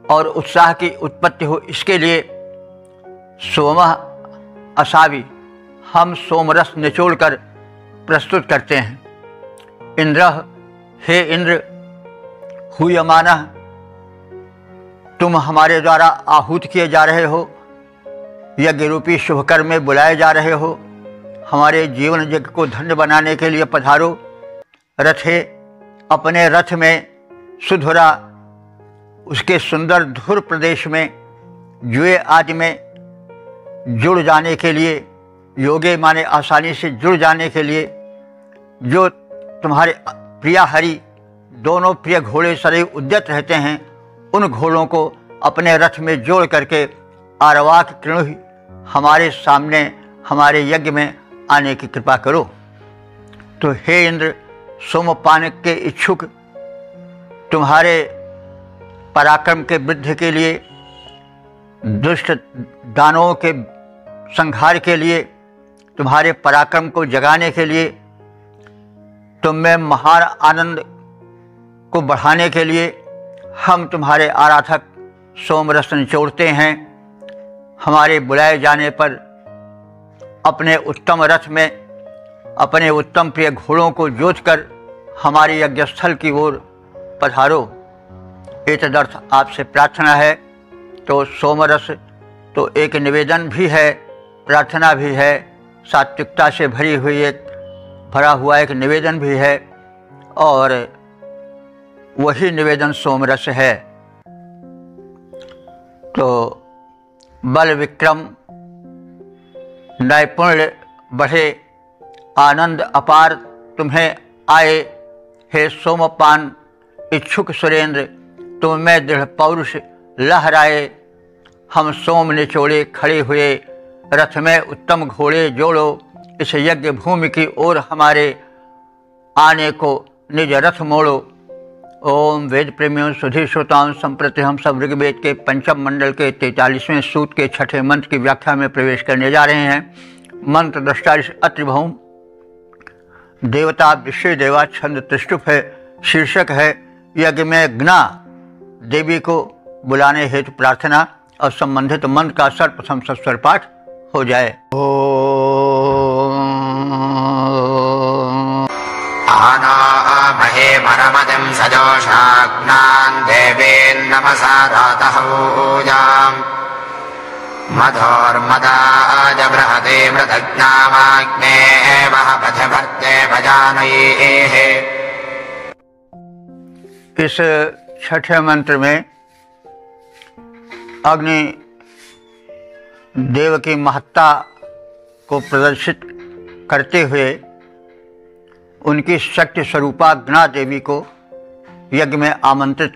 और उत्साह की उत्पत्ति हो, इसके लिए सोमः असावी, हम सोमरस निचोड़कर प्रस्तुत करते हैं। इंद्र, हे इंद्र, हूयमानः, तुम हमारे द्वारा आहूत किए जा रहे हो, यज्ञ रूपी शुभकर्म में बुलाए जा रहे हो। हमारे जीवन यज्ञ को धन्य बनाने के लिए पधारो। रथे, अपने रथ में सुधुरा, उसके सुंदर धुर प्रदेश में जुए आदि में जुड़ जाने के लिए, योगे माने आसानी से जुड़ जाने के लिए, जो तुम्हारे प्रिया हरि दोनों प्रिय घोड़े सदैव उद्यत रहते हैं, उन घोड़ों को अपने रथ में जोड़ करके आरवाक कृणु हमारे सामने हमारे यज्ञ में आने की कृपा करो। तो हे इंद्र, सोमपान के इच्छुक तुम्हारे पराक्रम के वृद्धि के लिए, दुष्ट दानवों के संहार के लिए, तुम्हारे पराक्रम को जगाने के लिए, तुम में महान आनंद को बढ़ाने के लिए हम तुम्हारे आराधक सोमरस निचोड़ते हैं। हमारे बुलाए जाने पर अपने उत्तम रथ में अपने उत्तम प्रिय घोड़ों को जोतकर हमारे यज्ञस्थल की ओर पधारो। एतदर्थ आपसे प्रार्थना है। तो सोमरस तो एक निवेदन भी है, प्रार्थना भी है, सात्विकता से भरा हुआ एक निवेदन भी है, और वही निवेदन सोमरस है। तो बल विक्रम नैपुण्य बढ़े, आनंद अपार तुम्हें आए। हे सोमपान इच्छुक सुरेंद्र, तुम में दृढ़ पौरुष लहराए। हम सोम निचोड़े खड़े हुए, रथ में उत्तम घोड़े जोड़ो। इस यज्ञ भूमि की ओर हमारे आने को निज रथ मोड़ो। ओम वेद प्रेमियों सुधीर श्रोताओं, संप्रति हम सब ऋग्वेद के पंचम मंडल के 43वें सूक्त के 6ठे मंत्र की व्याख्या में प्रवेश करने जा रहे हैं। मंत्र दृष्टा अत्रिभौम देवता विश्व देवा छंद त्रिष्टुप है। शीर्षक है यज्ञ में ज्ञा देवी को बुलाने हेतु प्रार्थना, और संबंधित मंत्र का सर्वप्रथम सस्वर पाठ हो जाए। आनामहे परमतिं सजोषाग्नान् देवीन् नमसा रातहूजाम् मधोर्मदाज बृहते मृतज्ञामाग्ने वहपथभर्ते भजानयेः। इस छठे मंत्र में अग्नि देव की महत्ता को प्रदर्शित करते हुए उनकी शक्ति स्वरूपा ज्ञा देवी को यज्ञ में आमंत्रित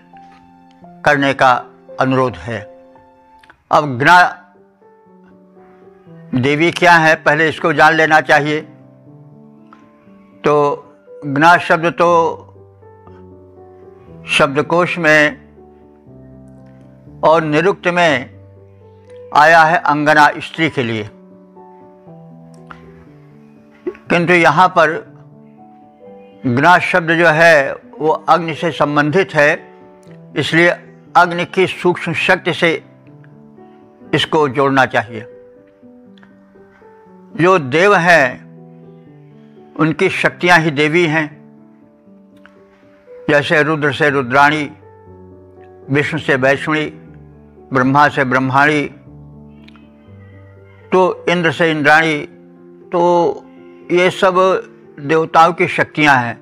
करने का अनुरोध है। अब ज्ञा देवी क्या है, पहले इसको जान लेना चाहिए। तो ज्ञा शब्द तो शब्दकोश में और निरुक्त में आया है अंगना स्त्री के लिए, किंतु यहाँ पर ज्ञा शब्द जो है वो अग्नि से संबंधित है, इसलिए अग्नि की सूक्ष्म शक्ति से इसको जोड़ना चाहिए। जो देव हैं उनकी शक्तियाँ ही देवी हैं, जैसे रुद्र से रुद्राणी, विष्णु से वैष्णवी, ब्रह्मा से ब्रह्माणी, तो इंद्र से इंद्राणी, तो ये सब देवताओं की शक्तियां हैं।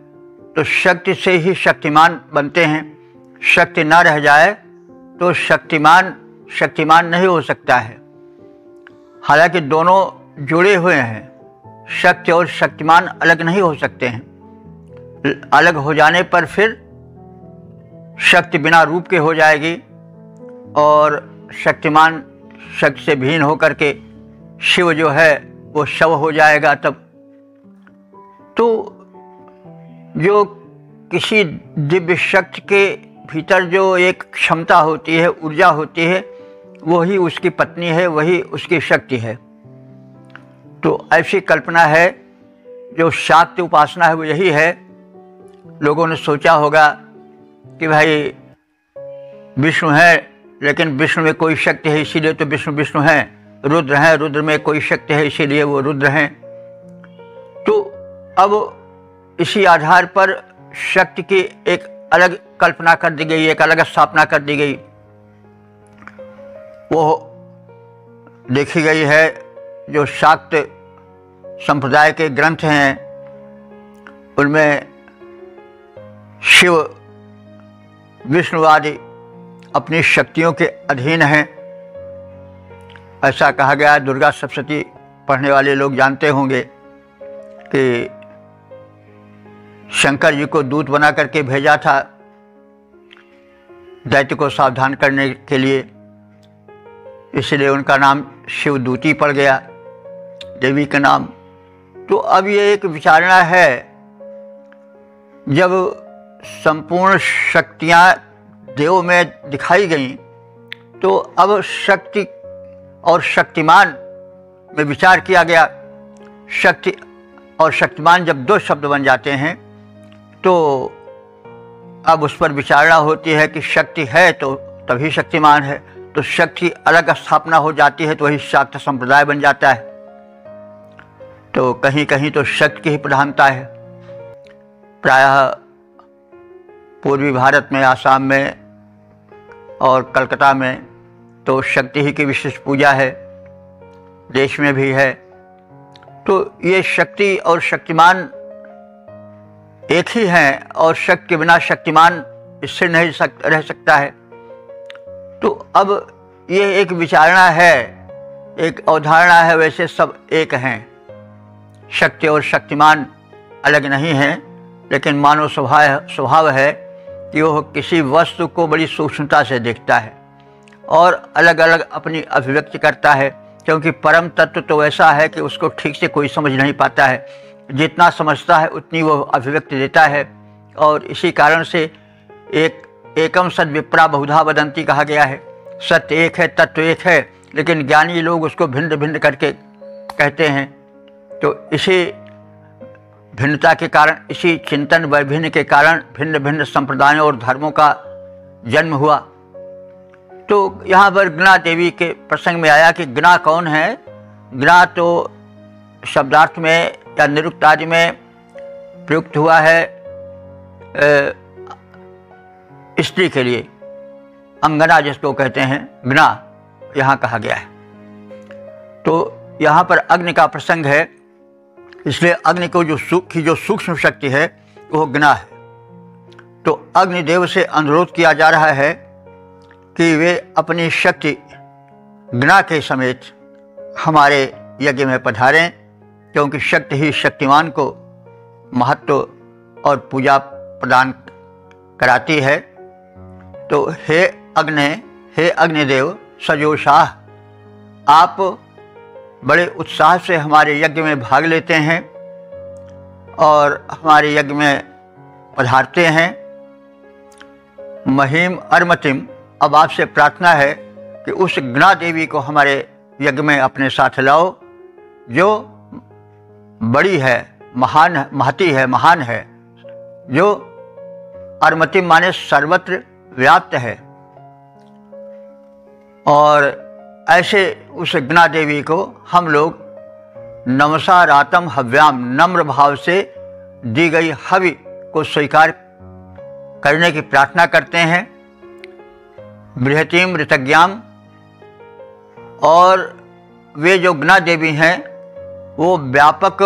तो शक्ति से ही शक्तिमान बनते हैं। शक्ति ना रह जाए तो शक्तिमान नहीं हो सकता है। हालांकि दोनों जुड़े हुए हैं, शक्ति और शक्तिमान अलग नहीं हो सकते हैं। अलग हो जाने पर फिर शक्ति बिना रूप के हो जाएगी और शक्तिमान शक्ति से भिन्न होकर के शिव जो है वो शव हो जाएगा। तब तो जो किसी दिव्य शक्ति के भीतर जो एक क्षमता होती है, ऊर्जा होती है, वही उसकी पत्नी है, वही उसकी शक्ति है। तो ऐसी कल्पना है, जो शाक्ति उपासना है वो यही है। लोगों ने सोचा होगा कि भाई विष्णु है, लेकिन विष्णु में कोई शक्ति है इसीलिए तो विष्णु विष्णु हैं। रुद्र हैं, रुद्र में कोई शक्ति है इसीलिए वो रुद्र हैं। तो अब इसी आधार पर शक्ति की एक अलग कल्पना कर दी गई, एक अलग स्थापना कर दी गई। वो देखी गई है, जो शाक्त संप्रदाय के ग्रंथ हैं उनमें शिव विष्णु आदि अपनी शक्तियों के अधीन हैं, ऐसा कहा गया है। दुर्गा सप्तशती पढ़ने वाले लोग जानते होंगे कि शंकर जी को दूत बना करके भेजा था दैत्य को सावधान करने के लिए, इसलिए उनका नाम शिवदूती पड़ गया, देवी का नाम। तो अब ये एक विचारणा है, जब संपूर्ण शक्तियाँ देव में दिखाई गई तो अब शक्ति और शक्तिमान में विचार किया गया। शक्ति और शक्तिमान जब दो शब्द बन जाते हैं तो अब उस पर विचारणा होती है कि शक्ति है तो तभी शक्तिमान है, तो शक्ति अलग स्थापना हो जाती है तो वही शाक्त संप्रदाय बन जाता है। तो कहीं कहीं तो शक्ति की ही प्रधानता है। प्रायः पूर्वी भारत में, आसाम में और कलकत्ता में तो शक्ति ही की विशिष्ट पूजा है, देश में भी है। तो ये शक्ति और शक्तिमान एक ही हैं और शक्ति के बिना शक्तिमान इससे नहीं रह सकता है। तो अब ये एक विचारणा है, एक अवधारणा है, वैसे सब एक हैं। शक्ति और शक्तिमान अलग नहीं हैं, लेकिन मानव स्वभाव है कि वह किसी वस्तु को बड़ी सूक्ष्मता से देखता है और अलग अलग अपनी अभिव्यक्ति करता है, क्योंकि परम तत्व तो वैसा है कि उसको ठीक से कोई समझ नहीं पाता है। जितना समझता है उतनी वो अभिव्यक्ति देता है। और इसी कारण से एकम सद विप्रा बहुधा वदंती कहा गया है। सत्य एक है, तत्व एक है, लेकिन ज्ञानी लोग उसको भिन्न भिन्न करके कहते हैं। तो इसी भिन्नता के कारण, इसी चिंतन वैभिन्न के कारण भिन्न भिन्न संप्रदायों और धर्मों का जन्म हुआ। तो यहाँ पर गणा देवी के प्रसंग में आया कि गणा कौन है। गणा तो शब्दार्थ में या निरुक्त आदि में प्रयुक्त हुआ है स्त्री के लिए, अंगना जिसको कहते हैं गणा, यहाँ कहा गया है। तो यहाँ पर अग्नि का प्रसंग है, इसलिए अग्नि को जो सूक्ष्म शक्ति है वो गणा है। तो अग्निदेव से अनुरोध किया जा रहा है कि वे अपनी शक्ति गणा के समेत हमारे यज्ञ में पधारें, क्योंकि शक्ति ही शक्तिमान को महत्व और पूजा प्रदान कराती है। तो हे अग्निदेव सजोषाह, आप बड़े उत्साह से हमारे यज्ञ में भाग लेते हैं और हमारे यज्ञ में पधारते हैं। महिम अर्मतिम, अब आपसे प्रार्थना है कि उस गणा देवी को हमारे यज्ञ में अपने साथ लाओ, जो बड़ी है, महती है, महान है, जो अर्मतिम माने सर्वत्र व्याप्त है। और ऐसे उस गणा देवी को हम लोग नमसा रातम हव्याम, नम्र भाव से दी गई हवि को स्वीकार करने की प्रार्थना करते हैं। बृहतीम ऋतज्ञाम, और वे जो गणा देवी हैं वो व्यापक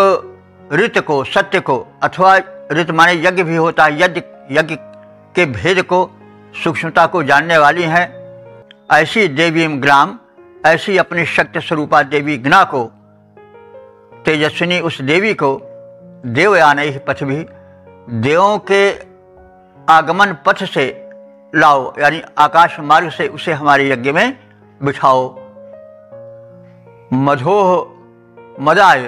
ऋत को, सत्य को अथवा ऋत माने यज्ञ भी होता है, यज्ञ के भेद को, सूक्ष्मता को जानने वाली हैं। ऐसी देवी ग्राम, ऐसी अपनी शक्ति स्वरूपा देवी गणा को, तेजस्विनी उस देवी को, देवयान पथ भी, देवों के आगमन पथ से लाओ, यानी आकाश मार्ग से उसे हमारे यज्ञ में बिठाओ। मधोह मदाय,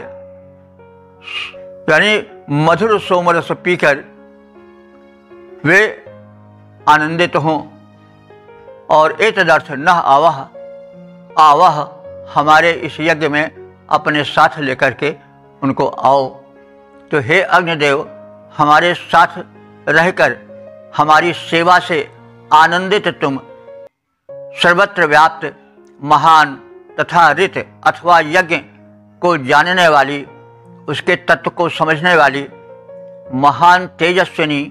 यानी मधुर सोमरस पीकर वे आनंदित हों। और एतदर्थ न आवाह, हमारे इस यज्ञ में अपने साथ लेकर के उनको आओ। तो हे अग्निदेव, हमारे साथ रहकर हमारी सेवा से आनंदित तुम, सर्वत्र व्याप्त महान तथा ऋत अथवा यज्ञ को जानने वाली, उसके तत्व को समझने वाली महान तेजस्विनी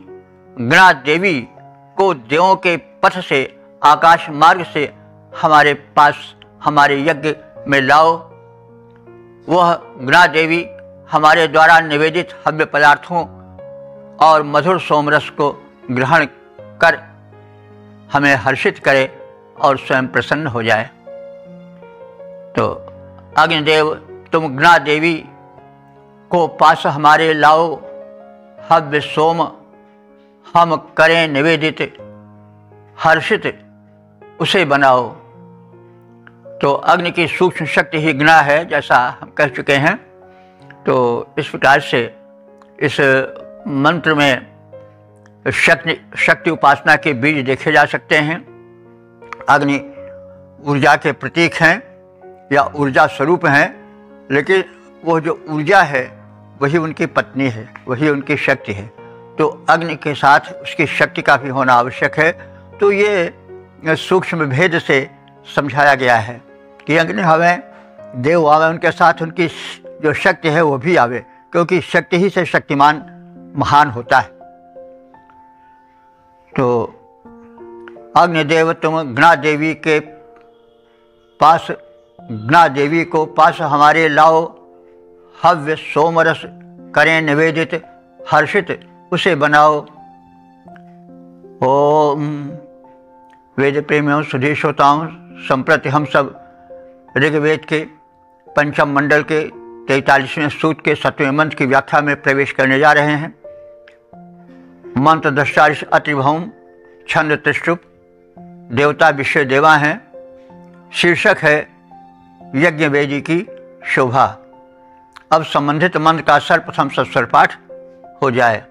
गणा देवी को देवों के पथ से, आकाश मार्ग से हमारे पास, हमारे यज्ञ में लाओ। वह गणा देवी हमारे द्वारा निवेदित हव्य पदार्थों और मधुर सोमरस को ग्रहण कर हमें हर्षित करे और स्वयं प्रसन्न हो जाए। तो अग्निदेव, तुम गणा देवी को पास हमारे लाओ, हव्य सोम हम करें निवेदित, हर्षित उसे बनाओ। तो अग्नि की सूक्ष्म शक्ति ही गणा है, जैसा हम कह चुके हैं। तो इस प्रकार से इस मंत्र में शक्ति उपासना के बीज देखे जा सकते हैं। अग्नि ऊर्जा के प्रतीक हैं या ऊर्जा स्वरूप हैं, लेकिन वो जो ऊर्जा है वही उनकी पत्नी है, वही उनकी शक्ति है। तो अग्नि के साथ उसकी शक्ति का भी होना आवश्यक है। तो ये सूक्ष्म भेद से समझाया गया है कि अग्नि आवे, देव आवे, उनके साथ उनकी जो शक्ति है वो भी आवे, क्योंकि शक्ति ही से शक्तिमान महान होता है। तो अग्निदेव, तुम गणा देवी के पास, गणा देवी को पास हमारे लाओ, हव्य सोमरस करें निवेदित, हर्षित उसे बनाओ। ओम वेद प्रेमियों, सुधी श्रोताओं, संप्रति हम सब ऋग्वेद के पंचम मंडल के 43वें सूक्त के 7वें मंत्र की व्याख्या में प्रवेश करने जा रहे हैं। मंत्र दशारिश अतिभौम, छंद त्रिष्टुप, देवता विश्व देवा हैं। शीर्षक है यज्ञ वेदी की शोभा। अब संबंधित मंत्र का सर्वप्रथम सस्वर पाठ हो जाए।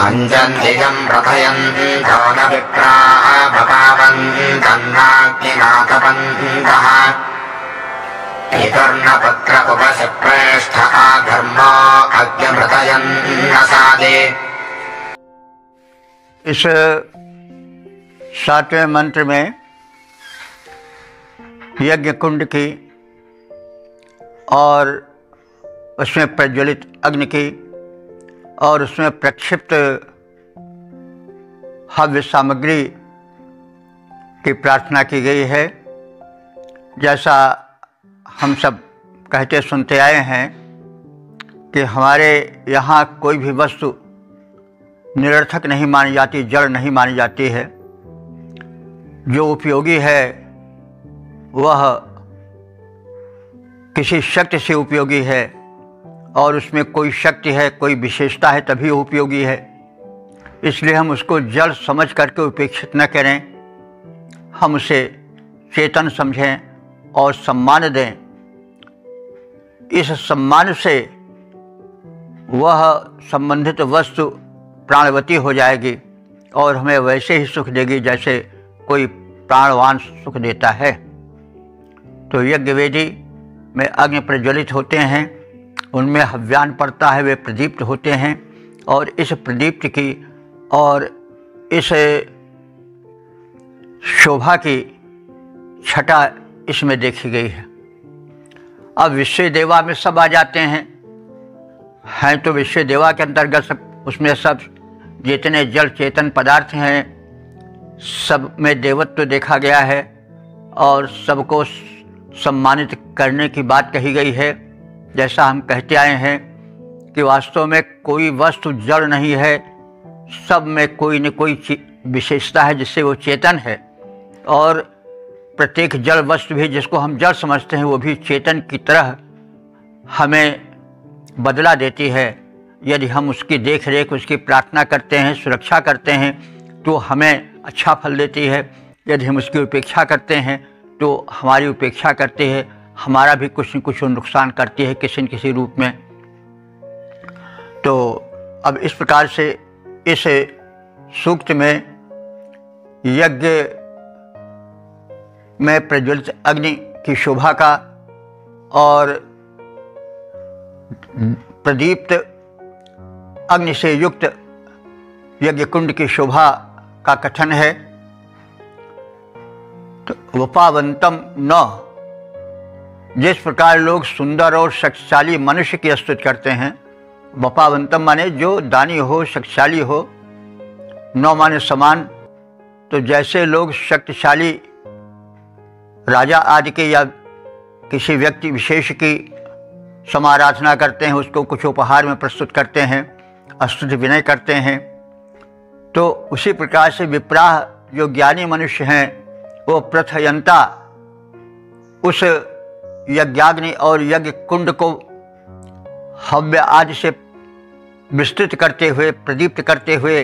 अंजन्तिजं प्रथयन्तो न विप्राः भपावन्तन्नाग्निनाथपन्तः पितुर्न पुत्र उपसिप्रेष्ठ आधर्मो अग्निमृतयन्न सादे। इस 7वें मंत्र में यज्ञ कुंड की और उसमें प्रज्वलित अग्नि की और उसमें प्रक्षिप्त हव्य सामग्री की प्रार्थना की गई है। जैसा हम सब कहते सुनते आए हैं कि हमारे यहाँ कोई भी वस्तु निरर्थक नहीं मानी जाती, जड़ नहीं मानी जाती है। जो उपयोगी है वह किसी शक्ति से उपयोगी है, और उसमें कोई शक्ति है, कोई विशेषता है, तभी उपयोगी है। इसलिए हम उसको जड़ समझ करके उपेक्षित न करें, हम उसे चेतन समझें और सम्मान दें। इस सम्मान से वह संबंधित वस्तु प्राणवती हो जाएगी और हमें वैसे ही सुख देगी जैसे कोई प्राणवान सुख देता है। तो यज्ञ वेदी में अग्नि प्रज्वलित होते हैं, उनमें हव्यान पड़ता है, वे प्रदीप्त होते हैं, और इस प्रदीप्त की और इस शोभा की छटा इसमें देखी गई है। अब विश्व देवा में सब आ जाते हैं तो विश्व देवा के अंतर्गत सब, उसमें सब जितने जल चेतन पदार्थ हैं सब में देवत्व देखा गया है और सबको सम्मानित करने की बात कही गई है। जैसा हम कहते आए हैं कि वास्तव में कोई वस्तु जड़ नहीं है, सब में कोई न कोई विशेषता है जिससे वो चेतन है, और प्रत्येक जड़ वस्तु भी जिसको हम जड़ समझते हैं वो भी चेतन की तरह हमें बदला देती है। यदि हम उसकी देख रेख, उसकी प्रार्थना करते हैं, सुरक्षा करते हैं तो हमें अच्छा फल देती है। यदि हम उसकी उपेक्षा करते हैं तो हमारी उपेक्षा करते हैं, हमारा भी कुछ न कुछ नुकसान करती है किसी न किसी रूप में। तो अब इस प्रकार से इस सूक्त में यज्ञ में प्रज्वलित अग्नि की शोभा का और प्रदीप्त अग्नि से युक्त यज्ञ कुंड की शोभा का कथन है। तो वपावंतम न, जिस प्रकार लोग सुंदर और शक्तिशाली मनुष्य की स्तुति करते हैं, वपावंतम माने जो दानी हो, शक्तिशाली हो, न माने समान। तो जैसे लोग शक्तिशाली राजा आदि के या किसी व्यक्ति विशेष की समाराधना करते हैं, उसको कुछ उपहार में प्रस्तुत करते हैं, स्तुति विनय करते हैं, तो उसी प्रकार से विप्राह जो ज्ञानी मनुष्य हैं वो प्रथयंता उस यज्ञाग्नि और यज्ञ कुंड को हव्य आदि से विस्तृत करते हुए, प्रदीप्त करते हुए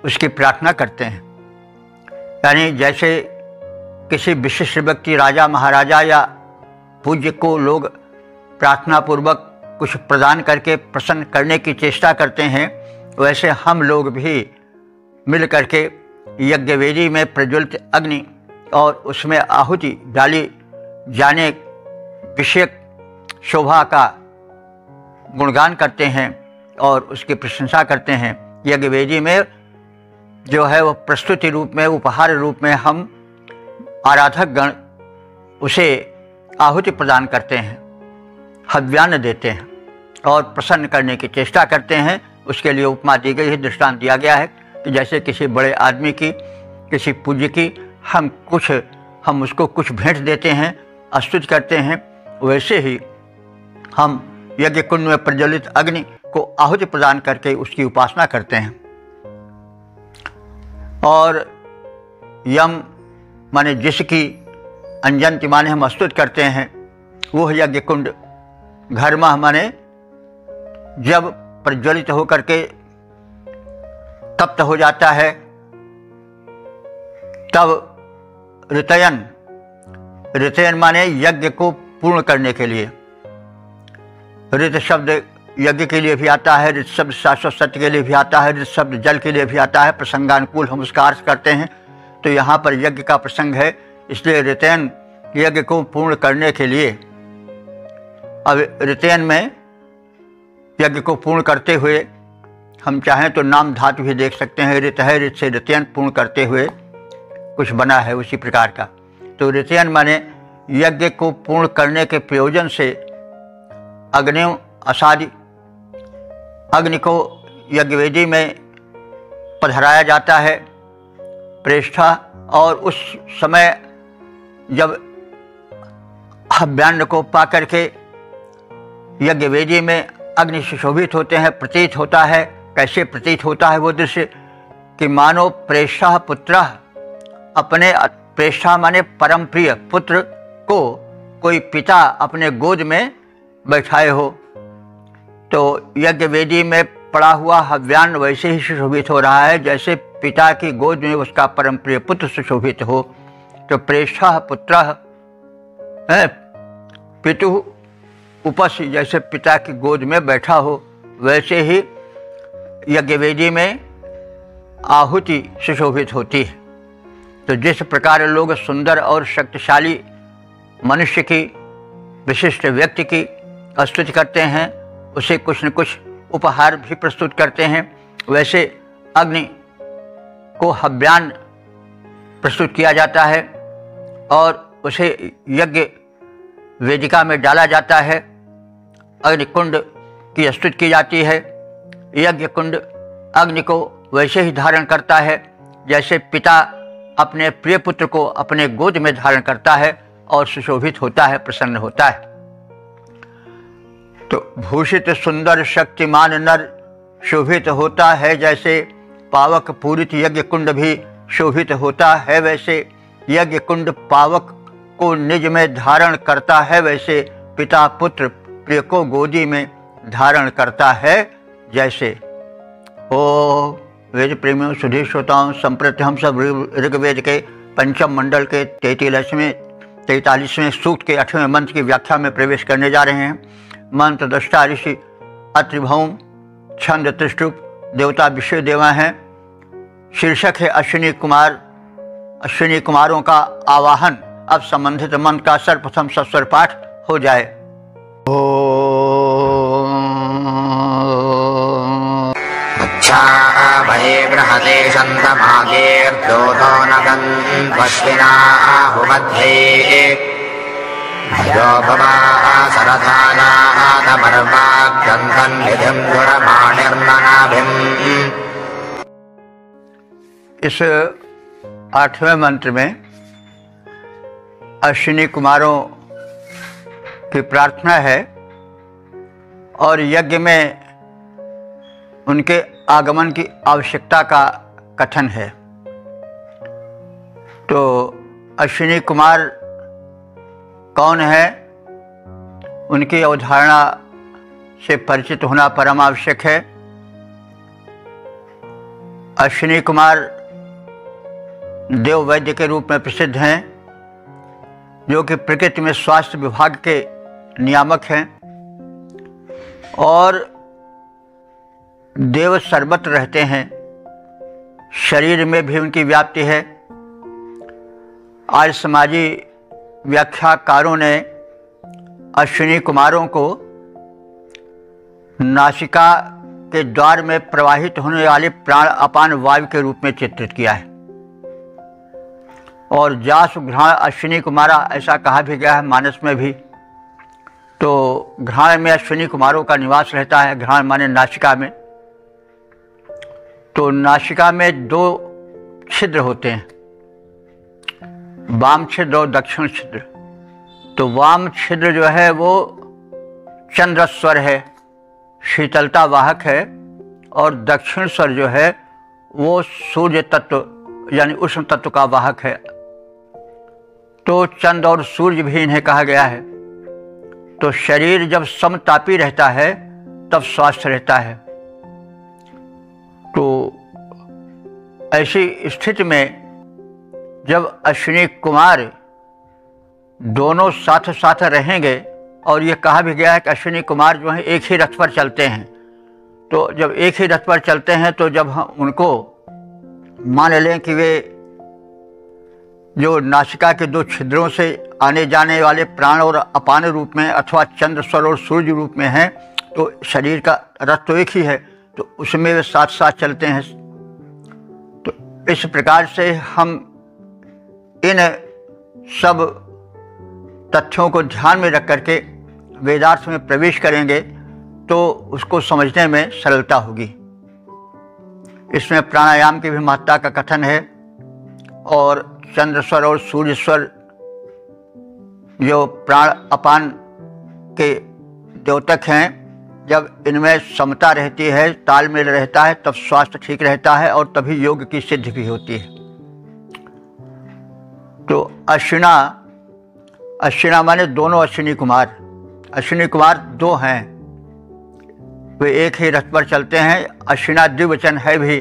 उसकी प्रार्थना करते हैं। यानी जैसे किसी विशिष्ट व्यक्ति, राजा महाराजा या पूज्य को लोग प्रार्थना पूर्वक कुछ प्रदान करके प्रसन्न करने की चेष्टा करते हैं, वैसे हम लोग भी मिल करके यज्ञवेदी में प्रज्वलित अग्नि और उसमें आहुति डाली जाने विषयक शोभा का गुणगान करते हैं और उसकी प्रशंसा करते हैं। यज्ञवेदी में जो है वो प्रस्तुति रूप में, उपहार रूप में हम आराधक गण उसे आहुति प्रदान करते हैं, हव्यान्न देते हैं और प्रसन्न करने की चेष्टा करते हैं। उसके लिए उपमा दी गई है, दृष्टांत दिया गया है कि जैसे किसी बड़े आदमी की, किसी पूज्य की हम उसको कुछ भेंट देते हैं, स्तुति करते हैं, वैसे ही हम यज्ञ कुंड में प्रज्वलित अग्नि को आहुति प्रदान करके उसकी उपासना करते हैं। और यम माने जिसकी, अंजंति माने हम स्तुति करते हैं, वो यज्ञ कुंड घर्मः माने जब प्रज्वलित होकर के तप्त हो जाता है, तब ऋतयन माने यज्ञ को पूर्ण करने के लिए। ऋत शब्द यज्ञ के लिए भी आता है, ऋत शब्द शाश्वत सत्य के लिए भी आता है, ऋत शब्द जल के लिए भी आता है। प्रसंगानुकूल हम उसका अर्थ करते हैं। तो यहाँ पर यज्ञ का प्रसंग है, इसलिए ऋतयन यज्ञ को पूर्ण करने के लिए। अब ऋतयन में यज्ञ को पूर्ण करते हुए हम चाहें तो नाम धातु भी देख सकते हैं। ऋत है, ऋत से ऋतयन पूर्ण करते हुए कुछ बना है उसी प्रकार का। तो ऋतयन माने यज्ञ को पूर्ण करने के प्रयोजन से अग्नि असादि अग्नि को यज्ञवेदी में पधराया जाता है, प्रेष्ठा। और उस समय जब हव्यान्न को पा करके यज्ञवेदी में अग्नि सुशोभित होते हैं, प्रतीत होता है। कैसे प्रतीत होता है वो दृश्य कि मानो प्रेष्ठा पुत्र अपने, प्रेष्ठा माने परम प्रिय पुत्र को कोई पिता अपने गोद में बैठाए हो। तो यज्ञवेदी में पड़ा हुआ हव्यान्न वैसे ही सुशोभित हो रहा है जैसे पिता की गोद में उसका परम प्रिय पुत्र सुशोभित हो। तो प्रेष्ठा पुत्र पितु उपस्थ, जैसे पिता की गोद में बैठा हो, वैसे ही यज्ञवेदी में आहुति सुशोभित होती है। तो जिस प्रकार लोग सुंदर और शक्तिशाली मनुष्य की, विशिष्ट व्यक्ति की स्तुति करते हैं, उसे कुछ न कुछ उपहार भी प्रस्तुत करते हैं, वैसे अग्नि को हव्यान्न प्रस्तुत किया जाता है और उसे यज्ञ वेदिका में डाला जाता है। अग्नि कुंड की स्तुति की जाती है। यज्ञ कुंड अग्नि को वैसे ही धारण करता है जैसे पिता अपने प्रिय पुत्र को अपने गोद में धारण करता है और सुशोभित होता है, प्रसन्न होता है। तो भूषित सुंदर शक्तिमान नर शोभित होता है जैसे, पावक पूरित यज्ञ कुंड भी शोभित होता है वैसे, यज्ञ कुंड पावक को निज में धारण करता है वैसे, पिता पुत्र प्रिय को गोदी में धारण करता है जैसे। ओ वेद प्रेमियों, सुधीर श्रोताओं, संप्रति हम सब ऋग्वेद के पंचम मंडल के 43वें सूक्त के 8वें मंत्र की व्याख्या में प्रवेश करने जा रहे हैं। मंत्र दृष्टा ऋषि अत्रिभौम, छंद त्रिष्टुप, देवता विश्व देवा हैं। शीर्षक है अश्विनी कुमार, अश्विनी कुमारों का आवाहन। अब संबंधित मंत्र का सर्वप्रथम सस्वर पाठ हो जाए। भये बृहते शन्तमागेर्द्योतो नगन्वश्विनाहुमध्ये भयो भवा सरथानादमर्वाग्गन्धन् विधिं दुरमाणिर्ननाभिम्। इस 8वें मंत्र में अश्विनी कुमारों की प्रार्थना है और यज्ञ में उनके आगमन की आवश्यकता का कथन है। तो अश्विनी कुमार कौन है, उनकी अवधारणा से परिचित होना परम आवश्यक है। अश्विनी कुमार देव वैद्य के रूप में प्रसिद्ध हैं, जो कि प्रकृति में स्वास्थ्य विभाग के नियामक हैं और देव सर्वत्र रहते हैं। शरीर में भी उनकी व्याप्ति है। आज समाजी व्याख्याकारों ने अश्विनी कुमारों को नासिका के द्वार में प्रवाहित होने वाले प्राण अपान वायु के रूप में चित्रित किया है और जासु घ्राण अश्विनी कुमारा ऐसा कहा भी गया है मानस में भी। तो घ्राण में अश्विनी कुमारों का निवास रहता है। घ्राण माने नासिका में। तो नासिका में 2 छिद्र होते हैं, वाम छिद्र और दक्षिण छिद्र। तो वाम छिद्र जो है वो चंद्र स्वर है, शीतलता वाहक है, और दक्षिण स्वर जो है वो सूर्य तत्व यानी उष्ण तत्व का वाहक है। तो चंद्र और सूर्य भी इन्हें कहा गया है। तो शरीर जब समतापी रहता है तब स्वस्थ रहता है। तो ऐसी स्थिति में जब अश्विनी कुमार दोनों साथ साथ रहेंगे, और ये कहा भी गया है कि अश्विनी कुमार जो हैं एक ही रथ पर चलते हैं। तो जब एक ही रथ पर चलते हैं तो जब हम उनको मान लें कि वे जो नासिका के 2 छिद्रों से आने जाने वाले प्राण और अपान रूप में अथवा चंद्र स्वर और सूर्य रूप में हैं, तो शरीर का रथ तो एक ही है, तो उसमें वे साथ साथ चलते हैं। तो इस प्रकार से हम इन सब तथ्यों को ध्यान में रख करके वेदार्थ में प्रवेश करेंगे तो उसको समझने में सरलता होगी। इसमें प्राणायाम की भी महत्ता का कथन है और चंद्र स्वर और सूर्य स्वर जो प्राण अपान के द्योतक हैं, जब इनमें समता रहती है, तालमेल रहता है, तब स्वास्थ्य ठीक रहता है और तभी योग की सिद्धि भी होती है। तो अश्विना माने दोनों अश्विनी कुमार। अश्विनी कुमार 2 हैं, वे एक ही रथ पर चलते हैं। अश्विना द्विवचन है भी,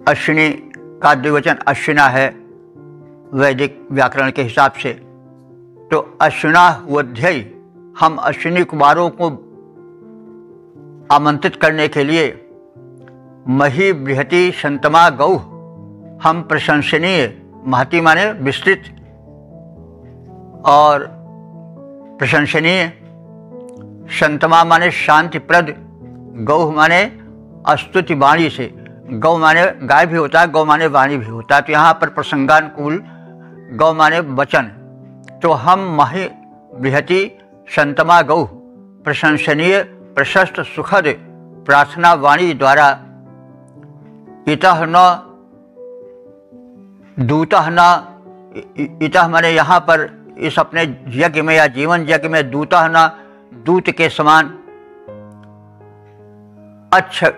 अश्विनी का द्विवचन अश्विना है वैदिक व्याकरण के हिसाब से। तो अश्विना वध्यई, हम अश्विनी कुमारों को आमंत्रित करने के लिए मही बृहति शंतमा गौ, हम प्रशंसनीय, महती माने विस्तृत और प्रशंसनीय, शंतमा माने शांतिप्रद, गौ माने स्तुति वाणी से। गौ माने गाय भी होता है, गौ माने वाणी भी होता है। तो यहाँ पर प्रसंगानुकूल गौ माने वचन। तो हम मही बृहति शंतमा गौ, प्रशंसनीय प्रशस्त सुखद प्रार्थना वाणी द्वारा इतः न दूतः न, इतः माने यहाँ पर इस अपने यज्ञ में या जीवन यज्ञ में दूतः न दूत के समान अच्छ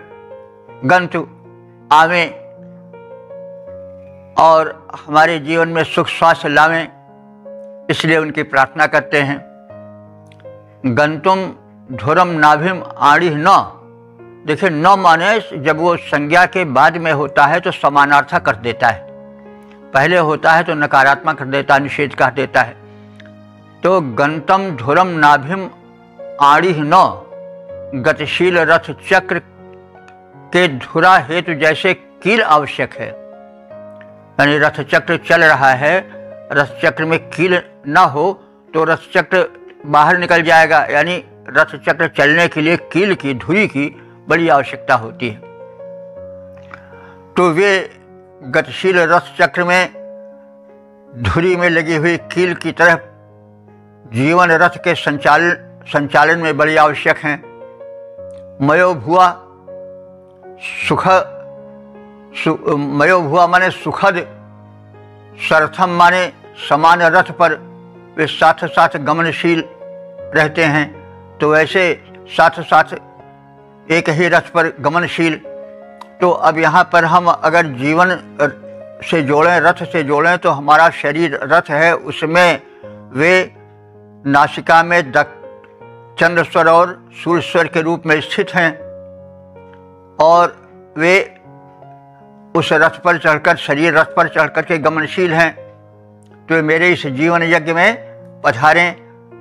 गंतु आवें और हमारे जीवन में सुख स्वास्थ्य लावें, इसलिए उनकी प्रार्थना करते हैं। गंतुम धुरम नाभिम आड़ी न, देखिए न माने जब वो संज्ञा के बाद में होता है तो समानार्थक कर देता है, पहले होता है तो नकारात्मक कर देता है, निषेध कर देता है। तो गंतम धुरम नाभिम आड़ी न, गतिशील रथ चक्र के धुरा हेतु जैसे कील आवश्यक है, यानी रथ चक्र चल रहा है, रथ चक्र में कील ना हो तो रथ चक्र बाहर निकल जाएगा, यानी रथ चक्र चलने के लिए कील की, धुरी की बड़ी आवश्यकता होती है। तो वे गतिशील रथ चक्र में धुरी में लगी हुई कील की तरह जीवन रथ के संचालन में बड़ी आवश्यक हैं। मयो भुआ मयो भुआ माने सुखद, सरथम माने समान रथ पर वे साथ साथ गमनशील रहते हैं, तो वैसे साथ साथ एक ही रथ पर गमनशील। तो अब यहाँ पर हम अगर जीवन से जोड़ें, रथ से जोड़ें, तो हमारा शरीर रथ है, उसमें वे नासिका में चंद्रस्वर और सूर्यस्वर के रूप में स्थित हैं और वे उस रथ पर चढ़कर, शरीर रथ पर चढ़कर के गमनशील हैं। तो मेरे इस जीवन यज्ञ में पधारें,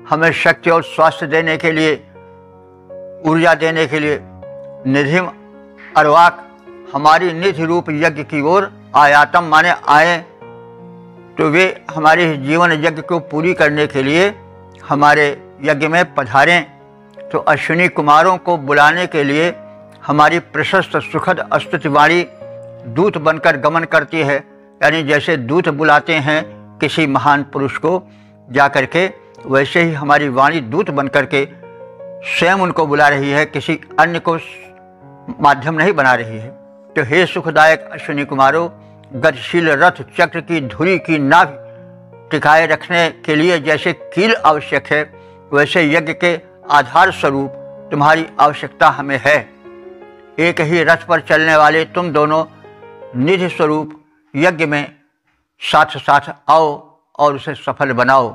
हमें शक्ति और स्वास्थ्य देने के लिए, ऊर्जा देने के लिए। निधिम अर्वाक, हमारी निधि रूप यज्ञ की ओर आयातम माने आए, तो वे हमारे जीवन यज्ञ को पूरी करने के लिए हमारे यज्ञ में पधारें। तो अश्विनी कुमारों को बुलाने के लिए हमारी प्रशस्त सुखद स्तुतिवाणी दूत बनकर गमन करती है, यानी जैसे दूत बुलाते हैं किसी महान पुरुष को जाकर के, वैसे ही हमारी वाणी दूत बनकर के स्वयं उनको बुला रही है, किसी अन्य को माध्यम नहीं बना रही है। तो हे सुखदायक अश्विनी कुमारों, गतिशील रथ चक्र की धुरी की नाभ टिकाए रखने के लिए जैसे कील आवश्यक है, वैसे यज्ञ के आधार स्वरूप तुम्हारी आवश्यकता हमें है। एक ही रथ पर चलने वाले तुम दोनों निधि स्वरूप यज्ञ में साथ साथ आओ और उसे सफल बनाओ।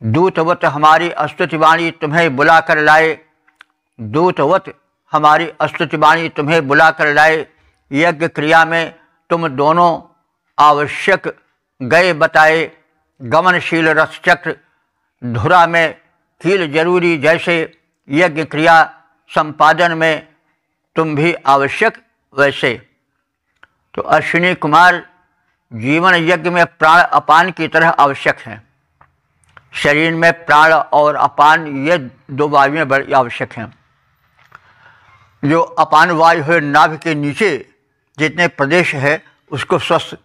दूतवत हमारी स्तुतिवाणी तुम्हें बुला कर लाए, दूतवत हमारी स्तुतिवाणी तुम्हें बुला कर लाए। यज्ञ क्रिया में तुम दोनों आवश्यक गए बताए, गमनशील रथ चक्र धुरा में कील जरूरी, जैसे यज्ञ क्रिया संपादन में तुम भी आवश्यक वैसे। तो अश्विनी कुमार जीवन यज्ञ में प्राण अपान की तरह आवश्यक हैं। शरीर में प्राण और अपान, ये दो वायुएं बड़ी आवश्यक हैं। जो अपान वायु है, नाभि के नीचे जितने प्रदेश है उसको स्वस्थ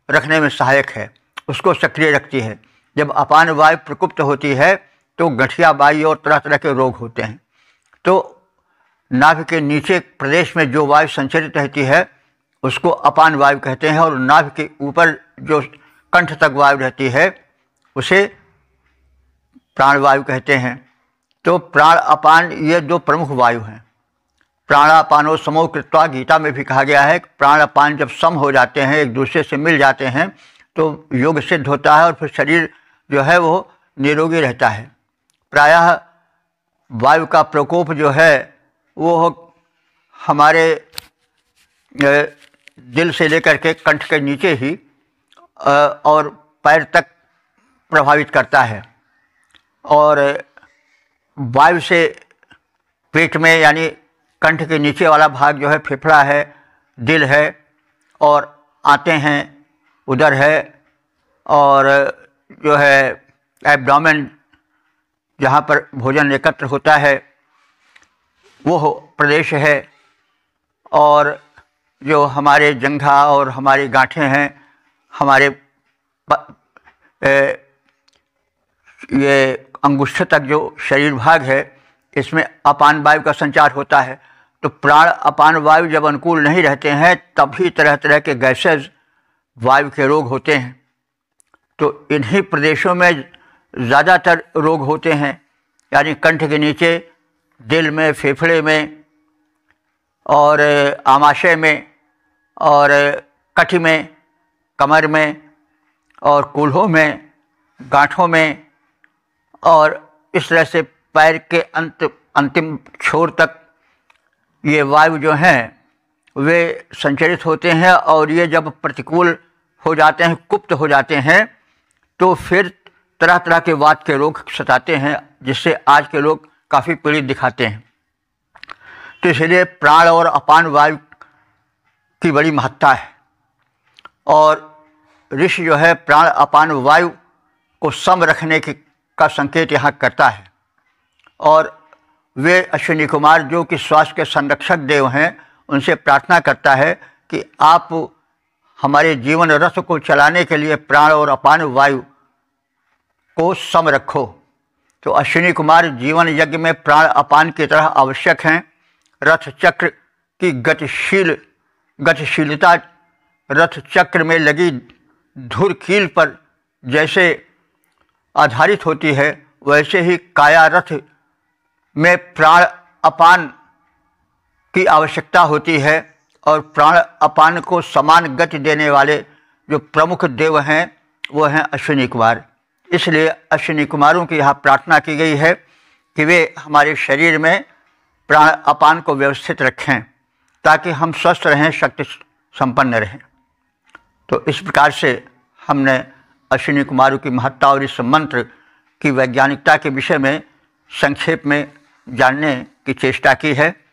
रखने में सहायक है, उसको सक्रिय रखती है। जब अपान वायु प्रकुप्त होती है तो गठिया वायु और तरह तरह के रोग होते हैं। तो नाभि के नीचे प्रदेश में जो वायु संचरित रहती है उसको अपान वायु कहते हैं, और नाभि के ऊपर जो कंठ तक वायु रहती है उसे प्राण वायु कहते हैं। तो प्राण अपान ये दो प्रमुख वायु हैं। प्राणापानो समो कृत्वा, गीता में भी कहा गया है कि प्राण अपान जब सम हो जाते हैं, एक दूसरे से मिल जाते हैं, तो योग सिद्ध होता है और फिर शरीर जो है वो निरोगी रहता है। प्रायः वायु का प्रकोप जो है वो हमारे दिल से लेकर के कंठ के नीचे ही और पैर तक प्रभावित करता है, और वायु से पेट में, यानी कंठ के नीचे वाला भाग जो है फेफड़ा है, दिल है, और आते हैं उदर है, और जो है एब्डोमेन जहाँ पर भोजन एकत्र होता है वो प्रदेश है, और जो हमारे जंघा और हमारी गांठें हैं, हमारे ये अंगुष्ठ तक जो शरीर भाग है, इसमें अपान वायु का संचार होता है। तो प्राण अपान वायु जब अनुकूल नहीं रहते हैं तभी तरह तरह के गैसेज वायु के रोग होते हैं। तो इन्हीं प्रदेशों में ज़्यादातर रोग होते हैं, यानी कंठ के नीचे, दिल में, फेफड़े में और आमाशय में और कटी में, कमर में और कूल्हों में, गांठों में और इस तरह से पैर के अंतिम छोर तक ये वायु जो हैं वे संचरित होते हैं। और ये जब प्रतिकूल हो जाते हैं, कुप्त हो जाते हैं, तो फिर तरह तरह के वात के रोग सताते हैं, जिससे आज के लोग काफ़ी पीड़ित दिखाते हैं। तो इसलिए प्राण और अपान वायु की बड़ी महत्ता है। और ऋषि जो है प्राण अपान वायु को सम रखने का संकेत यहाँ करता है। और वे अश्विनी कुमार जो कि स्वास्थ्य के संरक्षक देव हैं, उनसे प्रार्थना करता है कि आप हमारे जीवन रथ को चलाने के लिए प्राण और अपान वायु को सम रखो। तो अश्विनी कुमार जीवन यज्ञ में प्राण अपान की तरह आवश्यक हैं। रथ चक्र की गतिशीलता रथ चक्र में लगी धुर कील पर जैसे आधारित होती है, वैसे ही काया रथ में प्राण अपान की आवश्यकता होती है। और प्राण अपान को समान गति देने वाले जो प्रमुख देव हैं वो हैं अश्विनी कुमार। इसलिए अश्विनी कुमारों की यहाँ प्रार्थना की गई है कि वे हमारे शरीर में प्राण अपान को व्यवस्थित रखें ताकि हम स्वस्थ रहें, शक्ति संपन्न रहें। तो इस प्रकार से हमने अश्विनी कुमारों की महत्ता और इस मंत्र की वैज्ञानिकता के विषय में संक्षेप में जानने की चेष्टा की है।